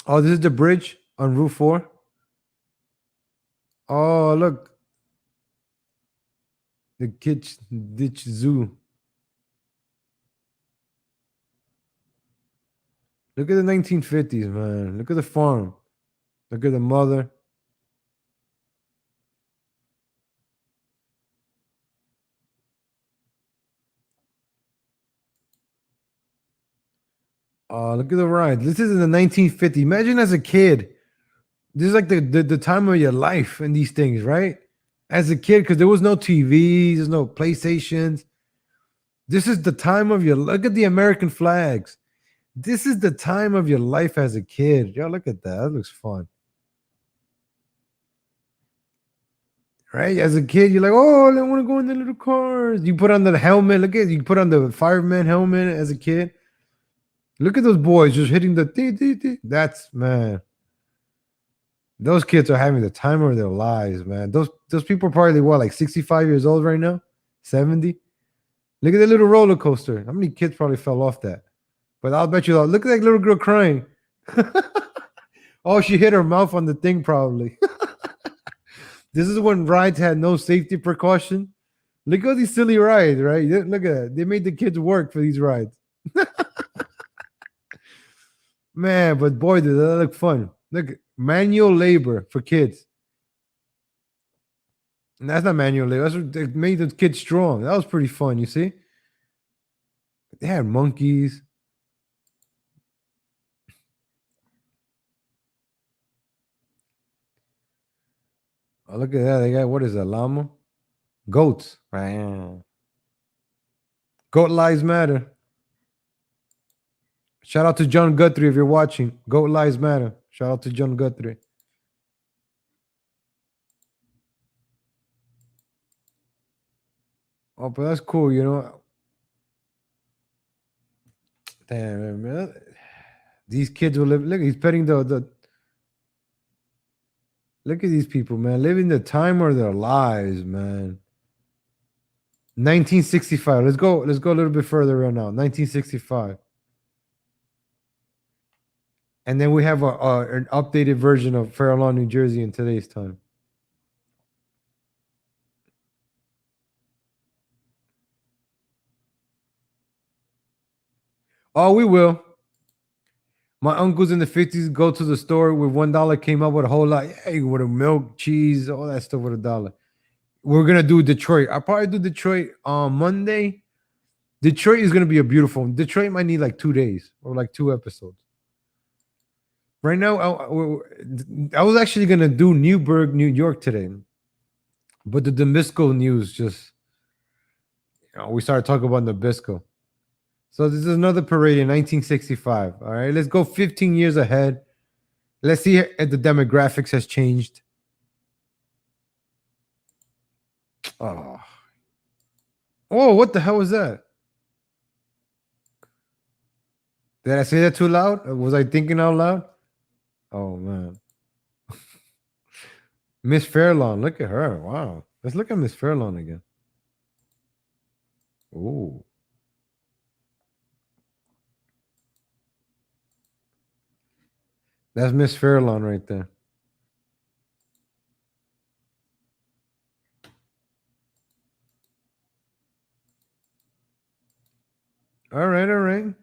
Oh, this is the bridge on Route 4. Oh, look. The Kitch Ditch Zoo. Look at the 1950s, man. Look at the farm. Look at the mother. Oh, look at the ride. This is in the 1950s. Imagine as a kid. This is like the time of your life and these things, right? As a kid, because there was no TVs, there's no PlayStations. This is the time of your look at the American flags. This is the time of your life as a kid. Yo, look at that. That looks fun. Right? As a kid, you're like, oh, I want to go in the little cars. You put on the helmet. Look at you put on the fireman helmet as a kid. Look at those boys just hitting the dee, dee, dee. That's man. Those kids are having the time of their lives, man. Those people are probably what, like 65 years old right now? 70? Look at the little roller coaster. How many kids probably fell off that? But I'll bet you, look at that little girl crying. Oh, she hit her mouth on the thing, probably. This is when rides had no safety precaution. Look at these silly rides, right? Look at that. They made the kids work for these rides. Man, but boy, did that look fun. Look, manual labor for kids. And that's not manual labor. That's what they made the kids strong. That was pretty fun, you see? They had monkeys. Oh, look at that. They got, what is that, llama? Goats. Wow. Goat lives matter. Shout out to John Guthrie if you're watching. Goat lives matter. Shout out to John Guthrie. Oh, but that's cool, you know. Damn, man. These kids will live. Look, he's petting the. Look at these people, man. Living the time of their lives, man. 1965. Let's go a little bit further right now. 1965. And then we have an updated version of Fair Lawn, New Jersey in today's time. Oh, we will. My uncles in the 50s go to the store with $1, came up with a whole lot. Hey, with a milk, cheese, all that stuff with $1. We're gonna do Detroit. I'll probably do Detroit on Monday. Detroit is gonna be a beautiful one. Detroit might need like 2 days or like 2 episodes. Right now, I was actually gonna do Newburgh, New York today, but the Nabisco news just, we started talking about Nabisco. So this is another parade in 1965. All right, let's go 15 years ahead. Let's see if the demographics has changed. Oh, what the hell was that? Did I say that too loud? Was I thinking out loud? Oh man, Miss Fairlawn, look at her. Wow, let's look at Miss Fairlawn again. Ooh. That's Miss Fairlawn right there. All right.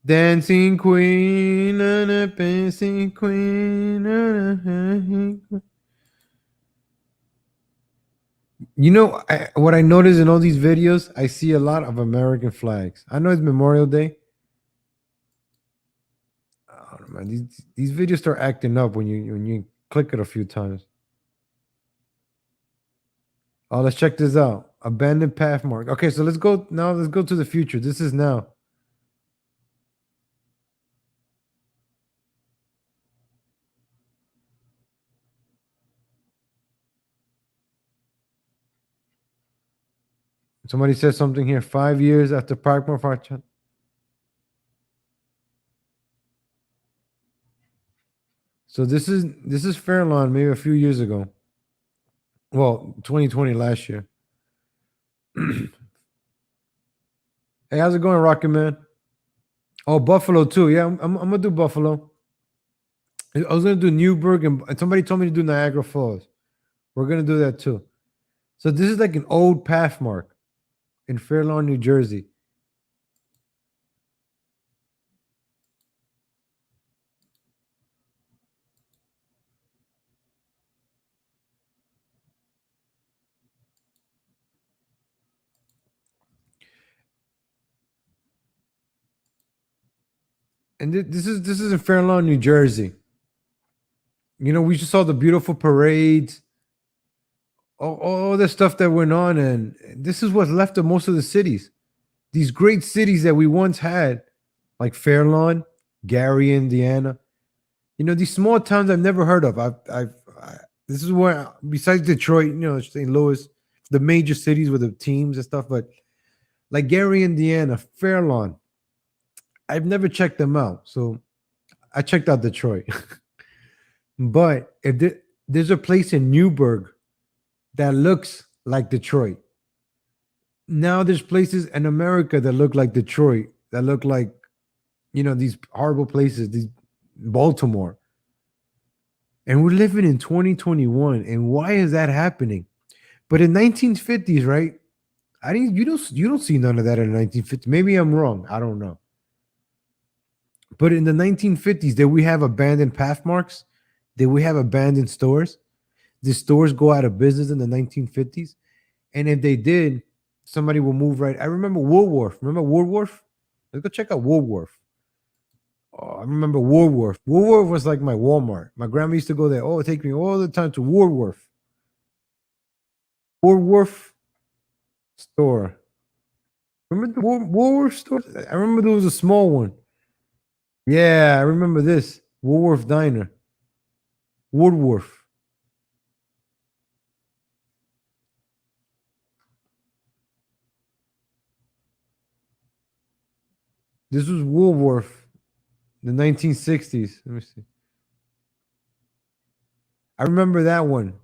Dancing queen, dancing queen. You know, what I notice in all these videos, I see a lot of American flags. I know it's Memorial Day. Oh, man, these videos start acting up when you click it a few times. Oh, let's check this out. Abandoned path mark. Okay, so let's go now. Let's go to the future. This is now. Somebody said something here. 5 years after Parkmore Farchan. So this is Fairlawn maybe a few years ago. Well, 2020 last year. Hey, how's it going, Rocket Man? Oh, Buffalo too. Yeah, I'm gonna do Buffalo. I was gonna do Newburgh and somebody told me to do Niagara Falls. We're gonna do that too. So this is like an old path mark in Fairlawn, New Jersey. And this is in Fairlawn, New Jersey. You know, we just saw the beautiful parades, all the stuff that went on, and this is what's left of most of the cities. These great cities that we once had, like Fairlawn, Gary, Indiana. You know, these small towns I've never heard of. This is where, besides Detroit, St. Louis, the major cities with the teams and stuff, but like Gary, Indiana, Fairlawn, I've never checked them out. So I checked out Detroit. But there's a place in Newburgh that looks like Detroit. Now there's places in America that look like Detroit, that look like, these horrible places, these Baltimore. And we're living in 2021. And why is that happening? But in 1950s, right? You don't see none of that in the 1950s. Maybe I'm wrong. I don't know. But in the 1950s, did we have abandoned path marks? Did we have abandoned stores? Did stores go out of business in the 1950s? And if they did, somebody will move right. I remember Woolworth. Remember Woolworth? Let's go check out Woolworth. Oh, I remember Woolworth. Woolworth was like my Walmart. My grandma used to go there. Oh, take me all the time to Woolworth. Woolworth store. Remember the Woolworth store? I remember there was a small one. Yeah, I remember this. Woolworth Diner. Woodworth. This was Woolworth, the 1960s. Let me see. I remember that one.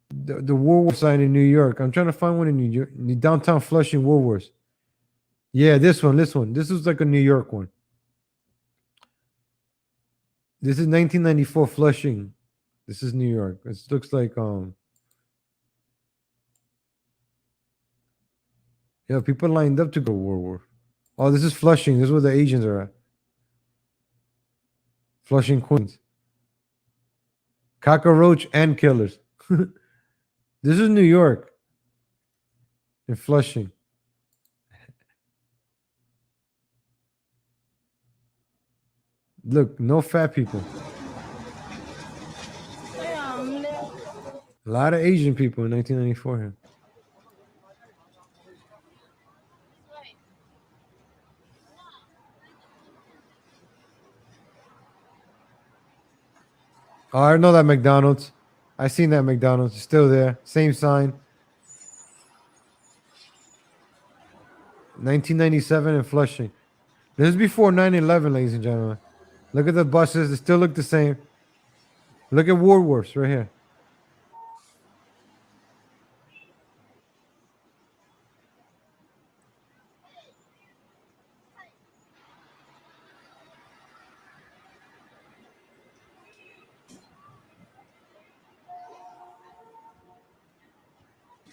The Woolworth sign in New York. I'm trying to find one in New York, in the downtown Flushing Woolworths. Yeah, this one. This was like a New York one. This is 1994 Flushing. This is New York. This looks like yeah, people lined up to go to Woolworth. Oh, this is Flushing. This is where the Asians are at. Flushing, Queens. Cockroach and killers. This is New York. In Flushing. Look, no fat people. A lot of Asian people in 1994 here. Oh, I know that McDonald's. I seen that McDonald's. It's still there. Same sign. 1997 in Flushing. This is before 9/11, ladies and gentlemen. Look at the buses. They still look the same. Look at Woolworths right here.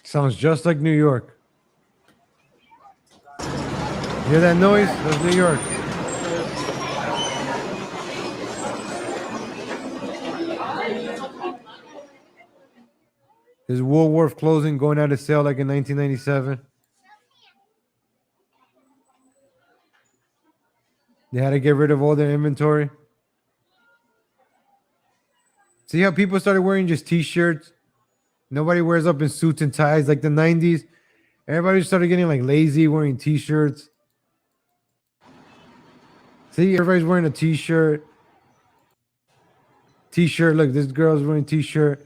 Sounds just like New York. Hear that noise? That's New York. There's Woolworth closing, going out of sale like in 1997. They had to get rid of all their inventory. See how people started wearing just t-shirts? Nobody wears up in suits and ties like the 90s. Everybody started getting like lazy wearing t-shirts. See, everybody's wearing a t-shirt. T-shirt. Look, this girl's wearing t-shirt.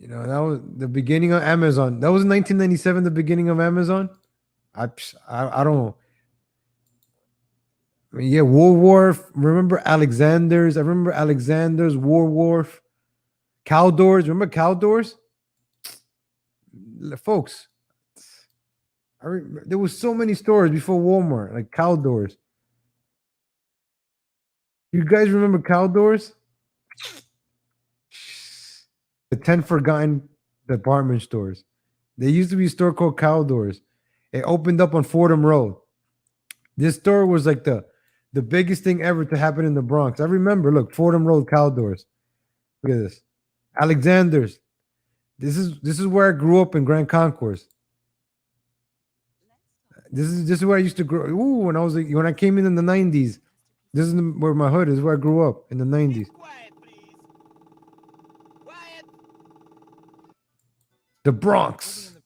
That was the beginning of Amazon. That was 1997, the beginning of Amazon. I don't know. I mean, yeah, Woolworth. Remember Alexander's? I remember Alexander's, Woolworth, Caldors. Remember Caldors? Folks, there was so many stores before Walmart, like Caldors. You guys remember Caldors? The 10 forgotten department stores. There used to be a store called Caldors. It opened up on Fordham Road. This store was like the biggest thing ever to happen in the Bronx. I remember, look, Fordham Road, Caldors. Look at this. Alexander's. This is where I grew up in Grand Concourse. This is where I used to grow. Ooh, when I came in the 90s. This is where my hood is, where I grew up in the 90s. The Bronx.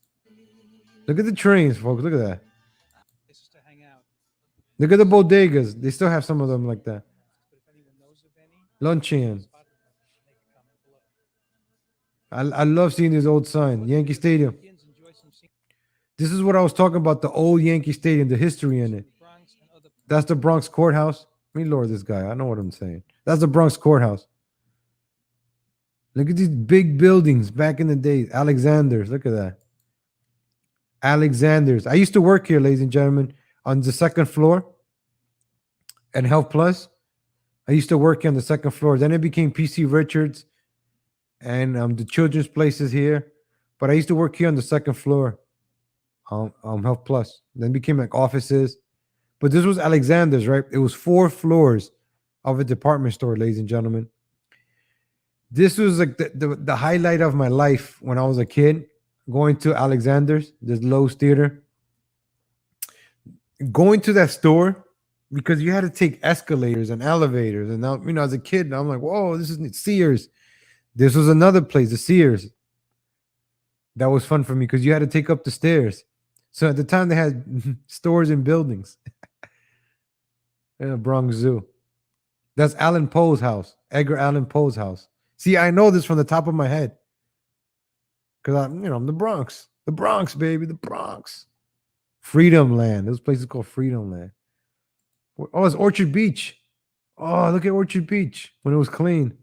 Look at the trains, folks. Look at that. Places to hang out. Look at the bodegas. They still have some of them like that. But if anyone knows of any, Luncheon. spot them, make a comment below. I love seeing this old sign. Yankee Stadium. Weekends, enjoy some scene This is what I was talking about, the old Yankee Stadium, the history in it. Bronx and other That's the Bronx Courthouse. Let me lower this guy. I know what I'm saying. That's the Bronx Courthouse. Look at these big buildings back in the day. Alexander's. Look at that. Alexander's. I used to work here, ladies and gentlemen, on the second floor at Health Plus. I used to work here on the second floor. Then it became PC Richards and the children's places here. But I used to work here on the second floor, Health Plus. Then it became like offices. But this was Alexander's, right? It was 4 floors of a department store, ladies and gentlemen. This was like the highlight of my life when I was a kid, going to Alexander's, this Lowe's Theater. Going to that store, because you had to take escalators and elevators. And now, as a kid, I'm like, whoa, this is Sears. This was another place, the Sears. That was fun for me because you had to take up the stairs. So at the time, they had stores in buildings. Bronx Zoo. That's Allan Poe's house, Edgar Allan Poe's house. See, I know this from the top of my head because I'm the Bronx. The Bronx, baby, the Bronx. Freedom Land. Those places called Freedom Land. Oh, it's Orchard Beach. Oh, look at Orchard Beach when it was clean.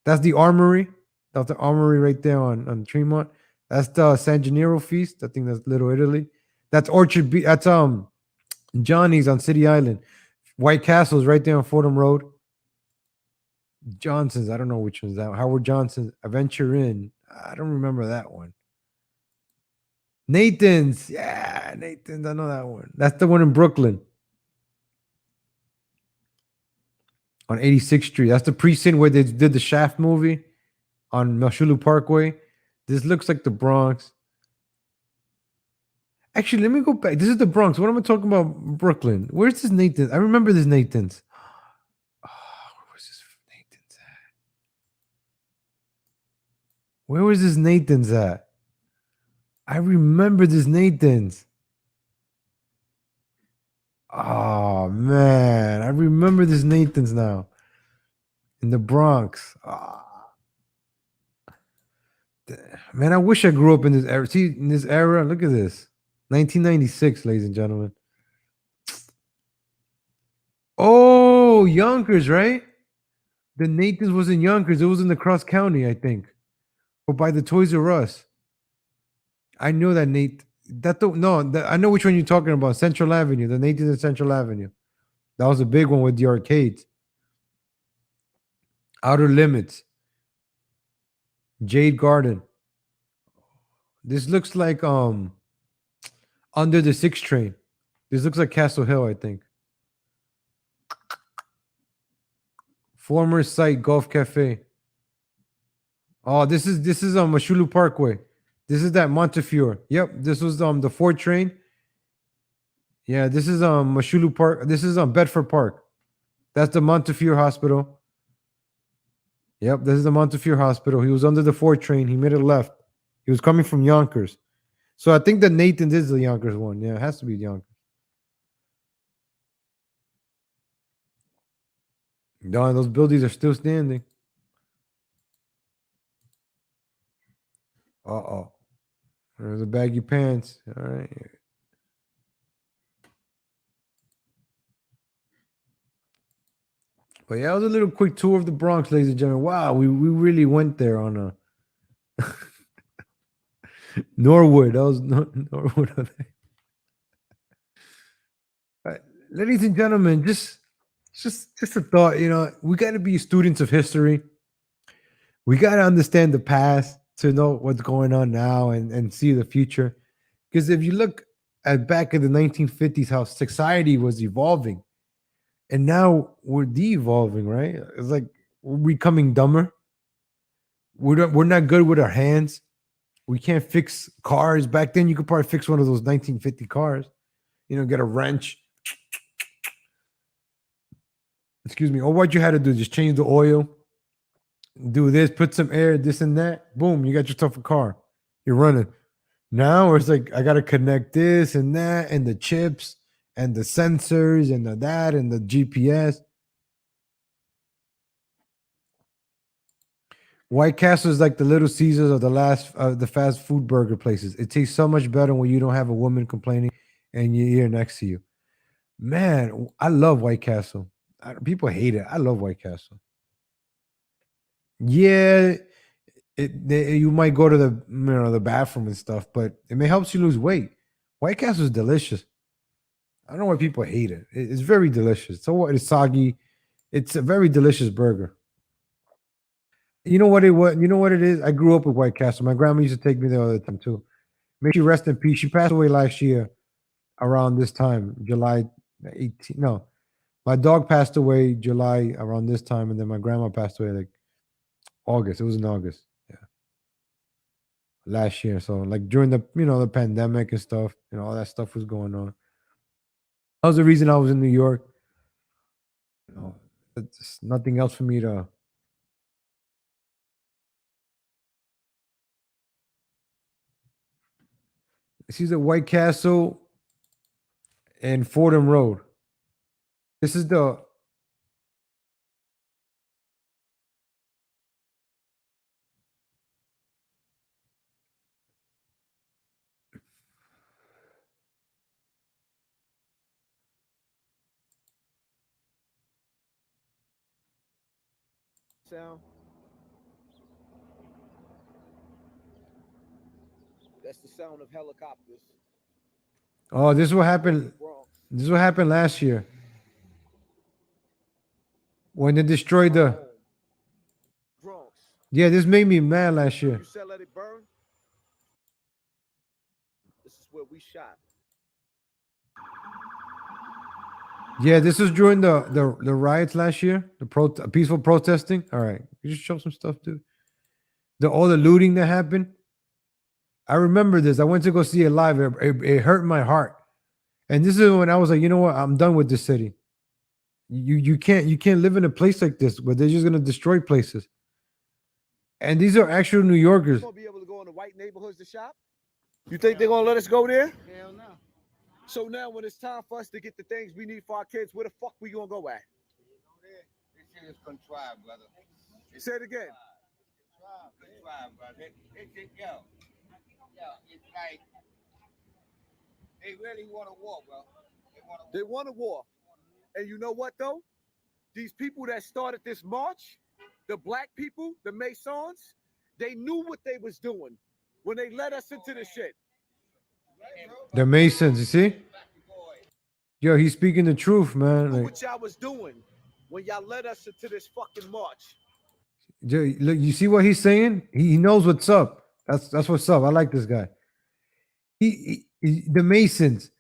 That's the Armory. That's the Armory right there on Tremont. That's the San Gennaro Feast. I think that's Little Italy. That's Orchard Beach. That's Johnny's on City Island. White Castle's right there on Fordham Road. Johnson's. I don't know which one's that. Howard Johnson's. Adventure Inn. I don't remember that one. Nathan's. Yeah, Nathan's. I know that one. That's the one in Brooklyn. On 86th Street. That's the precinct where they did the Shaft movie on Mashulu Parkway. This looks like the Bronx. Actually, let me go back. This is the Bronx. What am I talking about? Brooklyn. Where's this Nathan's? I remember this Nathan's. Oh, where was this Nathan's at? Where was this Nathan's at? I remember this Nathan's. Oh, man. I remember this Nathan's now. In the Bronx. Oh. Man, I wish I grew up in this era. See, in this era, look at this. 1996, ladies and gentlemen. Oh, Yonkers, right? The Nathan's was in Yonkers. It was in the Cross County, I think. Or by the Toys R Us. I know that Nate. I know which one you're talking about. Central Avenue. The Nathan's in Central Avenue. That was a big one with the arcades. Outer Limits. Jade Garden. This looks like Under the 6 train. This looks like Castle Hill, I think. Former site Golf Cafe. Oh, this is Mashulu Parkway. This is that Montefiore. Yep, this was the 4 train. Yeah, this is Mashulu Park. This is Bedford Park. That's the Montefiore Hospital. Yep, this is the Montefiore Hospital. He was under the 4 train. He made a left. He was coming from Yonkers. So I think that Nathan's is the Yonkers one. Yeah, it has to be Yonkers. No, those buildings are still standing. Uh-oh. There's the baggy pants. All right. But yeah, it was a little quick tour of the Bronx, ladies and gentlemen. Wow, we really went there on a Norwood. That was Norwood. Ladies and gentlemen, just a thought. We got to be students of history. We got to understand the past to know what's going on now and see the future. Because if you look at back in the 1950s, how society was evolving, and now we're de-evolving, right? It's like we're becoming dumber. We're not good with our hands. We can't fix cars. Back then, you could probably fix one of those 1950 cars. Get a wrench. Excuse me. Or what you had to do, just change the oil, do this, put some air, this and that. Boom, you got yourself a car. You're running. Now it's like I gotta connect this and that and the chips and the sensors and the that and the GPS. White Castle is like the Little Caesars of the fast food burger places. It tastes so much better when you don't have a woman complaining and you're here next to you. Man, I love White Castle. People hate it. I love White Castle. Yeah, you might go to the bathroom and stuff, but it may helps you lose weight. White Castle is delicious. I don't know why people hate it. It's very delicious. So what? It's soggy. It's a very delicious burger. You know what it was? You know what it is? I grew up with White Castle. My grandma used to take me there all the time too. May she rest in peace. She passed away last year around this time, July 18th. No, my dog passed away July around this time, and then my grandma passed away like August. It was in August. Yeah, last year. So like during the pandemic and stuff, all that stuff was going on. That was the reason I was in New York. It's nothing else for me to. This is the White Castle and Fordham Road. This is the sound. That's the sound of helicopters. oh, this is what happened. Bronx. This is what happened last year when they destroyed the. Bronx. Yeah, this made me mad last year. You said let it burn. This is where we shot. Yeah, this was during the riots last year, the peaceful protesting. All right, you just show some stuff, dude. All the looting that happened. I remember this. I went to go see it live. It hurt my heart. And this is when I was like, you know what? I'm done with this city. You can't live in a place like this where they're just gonna destroy places. And these are actual New Yorkers. Gonna be able to go in the white neighborhoods to shop? You think they're gonna let us go there? Hell no. So now when it's time for us to get the things we need for our kids, where the fuck we gonna go at? This shit is contrived, brother. Say it again. Contrived, brother. It's like they really want a war, bro. They want a war. And you know what though? These people that started this march, the black people, the Masons, they knew what they was doing when they led us into this shit. The Masons, you see? Yo, he's speaking the truth, man. Knew Like, what y'all was doing when y'all led us into this fucking march. look, you see what he's saying? He knows what's up. That's what's up. I like this guy. The Masons.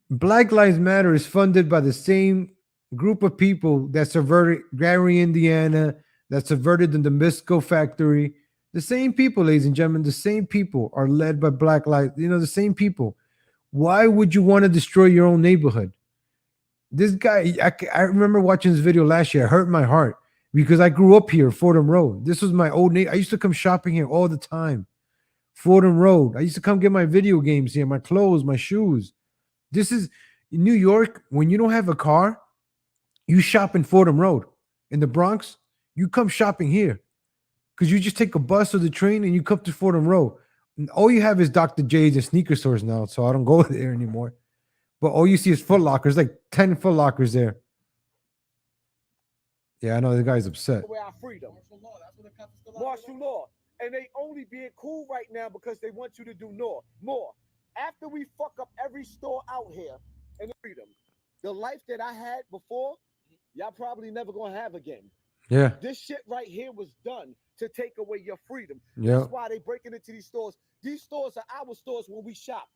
Black Lives Matter is funded by the same group of people that subverted Gary, Indiana, that subverted the Nabisco factory. The same people, ladies and gentlemen, the same people are led by Black Lives. The same people. Why would you want to destroy your own neighborhood? This guy, I remember watching this video last year. It hurt my heart because I grew up here, Fordham Road. This was my old neighborhood. I used to come shopping here all the time. Fordham Road. I used to come get my video games here, my clothes, my shoes. This is in New York. When you don't have a car, you shop in Fordham Road. In the Bronx, you come shopping here because you just take a bus or the train and you come to Fordham Road. And all you have is Dr. J's and sneaker stores now, so I don't go there anymore. But all you see is Foot Lockers, like 10 Foot Lockers there. Yeah, I know the guy's upset. Where our freedom. Martial law. And they only being cool right now because they want you to do more. After we fuck up every store out here and freedom, the life that I had before, y'all probably never gonna have again. Yeah. This shit right here was done to take away your freedom. Yeah. That's why they breaking into these stores. These stores are our stores when we shop.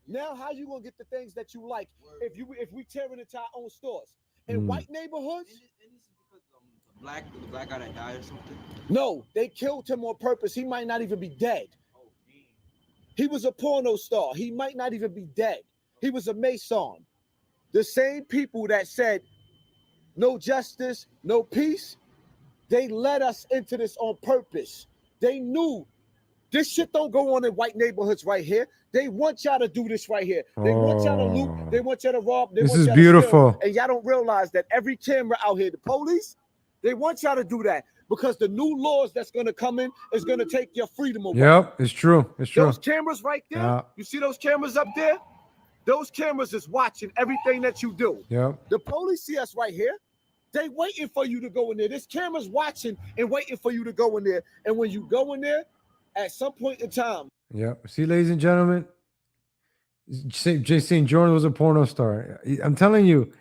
Now, how you gonna get the things that you like if we tearing into our own stores in white neighborhoods? The black guy that died or something? No, they killed him on purpose. He might not even be dead. He was a porno star. He might not even be dead. He was a Mason. The same people that said no justice, no peace, they led us into this on purpose. They knew This shit don't go on in white neighborhoods right here. They want y'all to do this right here. They want y'all to loot. They want y'all to rob. They This want is y'all to beautiful. steal, and y'all don't realize that every camera out here, the police, they want y'all to do that because the new laws that's going to come in is going to take your freedom away. Yep, it's true. It's true. Those cameras right there, Yeah. you see those cameras up there? Those cameras is watching everything that you do. Yep. The police see us right here. They waiting for you to go in there. This camera's watching and waiting for you to go in there. And when you go in there, at some point in time. Yep. See, ladies and gentlemen, J. St. Jordan was a porno star. I'm telling you,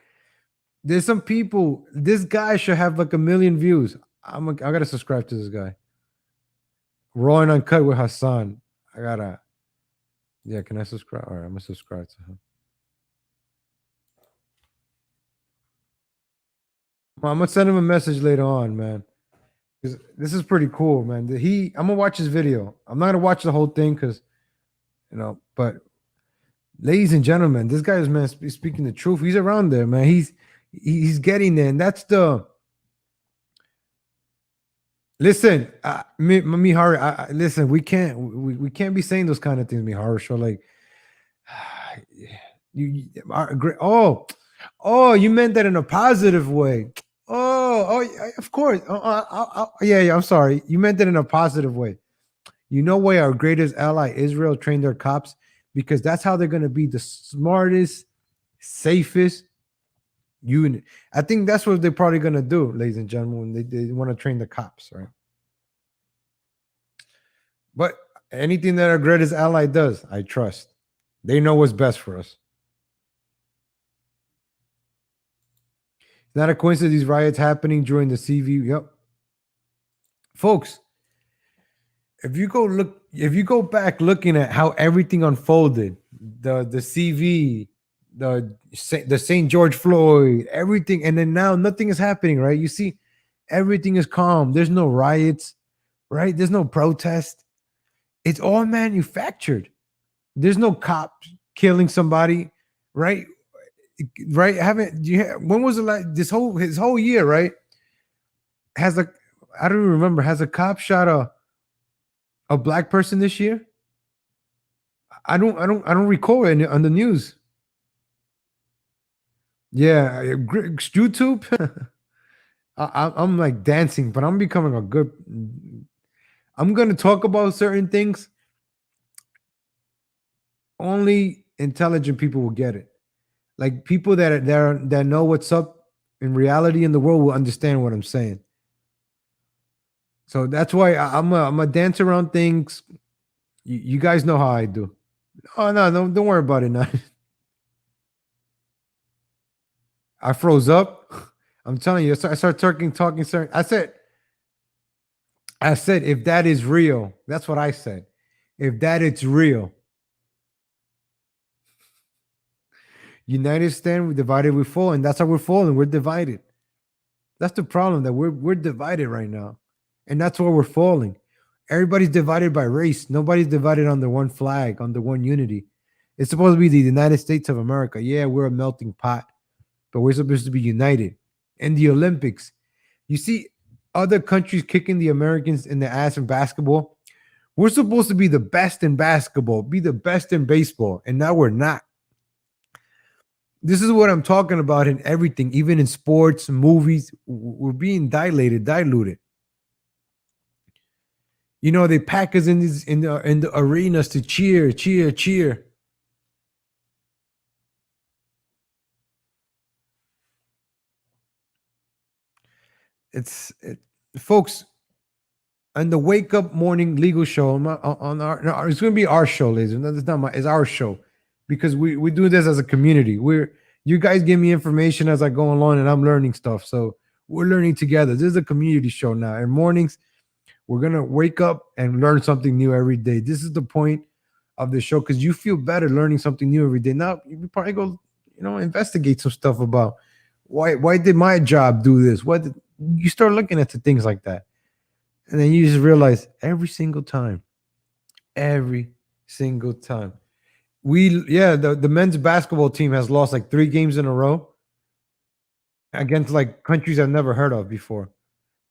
there's some people. This guy should have like 1 million views. I gotta subscribe to this guy. Raw and Uncut with Hassan. Yeah, can I subscribe? All right, I'm gonna subscribe to him. I'm gonna send him a message later on, man. This is pretty cool, man. I'm gonna watch his video. I'm not gonna watch the whole thing because, but ladies and gentlemen, this guy is, man, speaking the truth. He's around there, man. He's getting there, and that's the. Listen, Mihari. Listen, we can't be saying those kind of things, Mihari. So like, you meant that in a positive way. Of course. Yeah. I'm sorry. You meant that in a positive way. You know why our greatest ally, Israel, trained their cops? Because that's how they're going to be the smartest, safest unit. I think that's what they're probably going to do, ladies and gentlemen, when they want to train the cops, right? But anything that our greatest ally does, I trust. They know what's best for us. It's not a coincidence these riots happening during the CV. Yep. Folks, if you go back looking at how everything unfolded, the CV, the St. George Floyd, everything, and then now nothing is happening, right? You see, everything is calm. There's no riots, right? There's no protest. It's all manufactured. There's no cop killing somebody, right? Right? When was his whole year, right? I don't even remember. Has a cop shot a black person this year? I don't recall it on the news. Yeah, YouTube. I'm like dancing, but I'm becoming a good. I'm gonna talk about certain things. Only intelligent people will get it. Like people that know what's up in reality in the world will understand what I'm saying. So that's why I'm a dance around things. You guys know how I do. Oh no, don't worry about it now. I froze up. I'm telling you, I started talking. I said, if that is real, that's what I said. If that it's real, United stand, we divided, we fall, and that's how we're falling. We're divided. That's the problem, that we're divided right now, and that's where we're falling. Everybody's divided by race. Nobody's divided under one flag, under one unity. It's supposed to be the United States of America. Yeah, we're a melting pot, but we're supposed to be united. In the Olympics, you see other countries kicking the Americans in the ass in basketball. We're supposed to be the best in basketball, be the best in baseball, and now we're not. This is what I'm talking about in everything, even in sports, movies. We're being diluted. You know, they pack us in the arenas to cheer. Folks, on the Wake Up Morning Legal Show it's going to be our show, ladies. It's our show, because we do this as a community. You guys give me information as I go along, and I'm learning stuff. So we're learning together. This is a community show now. In mornings, we're going to wake up and learn something new every day. This is the point of the show, because you feel better learning something new every day. Now you probably go, investigate some stuff about why did my job do this? You start looking at the things like that. And then you just realize every single time, the men's basketball team has lost like 3 games in a row against like countries I've never heard of before.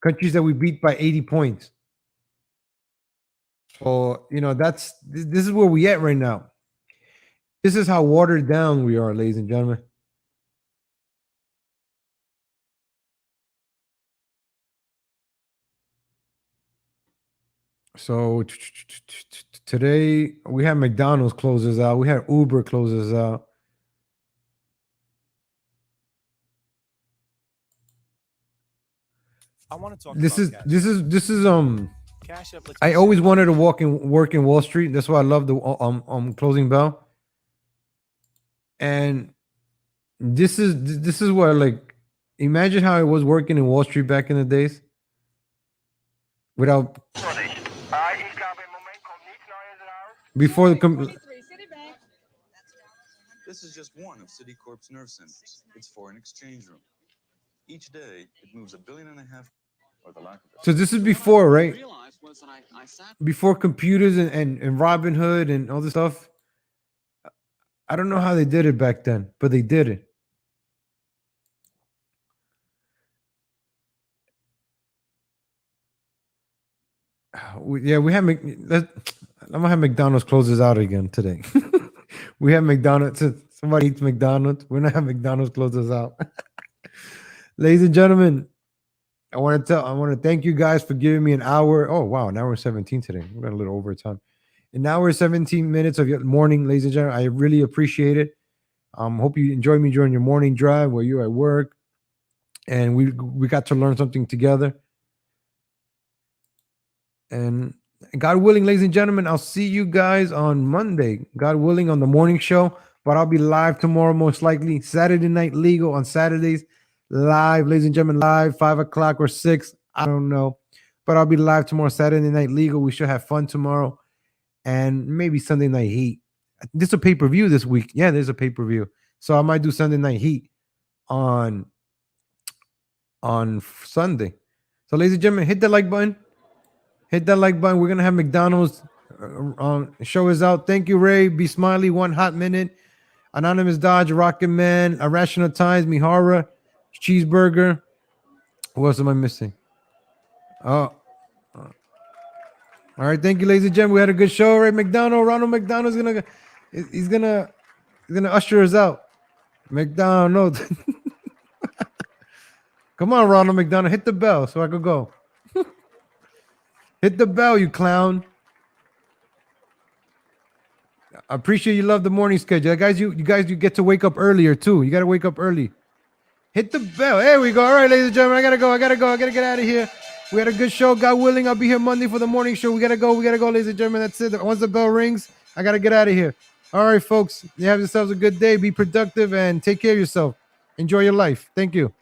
Countries that we beat by 80 points. So, this is where we at right now. This is how watered down we are, ladies and gentlemen. So today we had McDonald's closes out. We had Uber closes out. I want to talk This about is Cash this App. is this is Cash App lets I you always send wanted to money. work in Wall Street. That's why I love the closing bell. And this is where, like, imagine how it was working in Wall Street back in the days without before the This is just one of Citicorp's nerve centers. Its foreign exchange room. Each day, it moves $1.5 billion, or the lack of it. so this is before, right? Before computers and Robinhood and all this stuff. I don't know how they did it back then, but they did it. We have I'm gonna have McDonald's closes out again today. We have McDonald's. Somebody eats McDonald's. We're not have McDonald's closes out. Ladies and gentlemen, I want to thank you guys for giving me an hour. Oh wow, an hour 17 today. We got a little overtime. An hour 17 minutes of your morning, ladies and gentlemen. I really appreciate it. Hope you enjoy me during your morning drive while you're at work, and we got to learn something together. And God willing, ladies and gentlemen, I'll see you guys on Monday. God willing, on the morning show. But I'll be live tomorrow, most likely. Saturday Night Legal on Saturdays. Live, ladies and gentlemen, live, 5 o'clock or 6. I don't know. But I'll be live tomorrow, Saturday Night Legal. We should have fun tomorrow. And maybe Sunday Night Heat. There's a pay-per-view this week. Yeah, there's a pay-per-view. So I might do Sunday Night Heat on Sunday. So, ladies and gentlemen, hit the like button. Hit that like button. We're gonna have McDonald's show is out. Thank you, Ray. Be Smiley. 1 hot minute. Anonymous Dodge. Rocket Man. Irrational Times. Mihara. Cheeseburger. Who else am I missing? Oh. All right. Thank you, ladies and gentlemen. We had a good show. Ray McDonald. Ronald McDonald's gonna usher us out. McDonald. Come on, Ronald McDonald. Hit the bell so I could go. Hit the bell, you clown. I appreciate you love the morning schedule. Guys, you get to wake up earlier too. You got to wake up early. Hit the bell. There we go. All right, ladies and gentlemen, I got to go. I got to get out of here. We had a good show. God willing, I'll be here Monday for the morning show. We got to go, ladies and gentlemen. That's it. Once the bell rings, I got to get out of here. All right, folks. You have yourselves a good day. Be productive and take care of yourself. Enjoy your life. Thank you.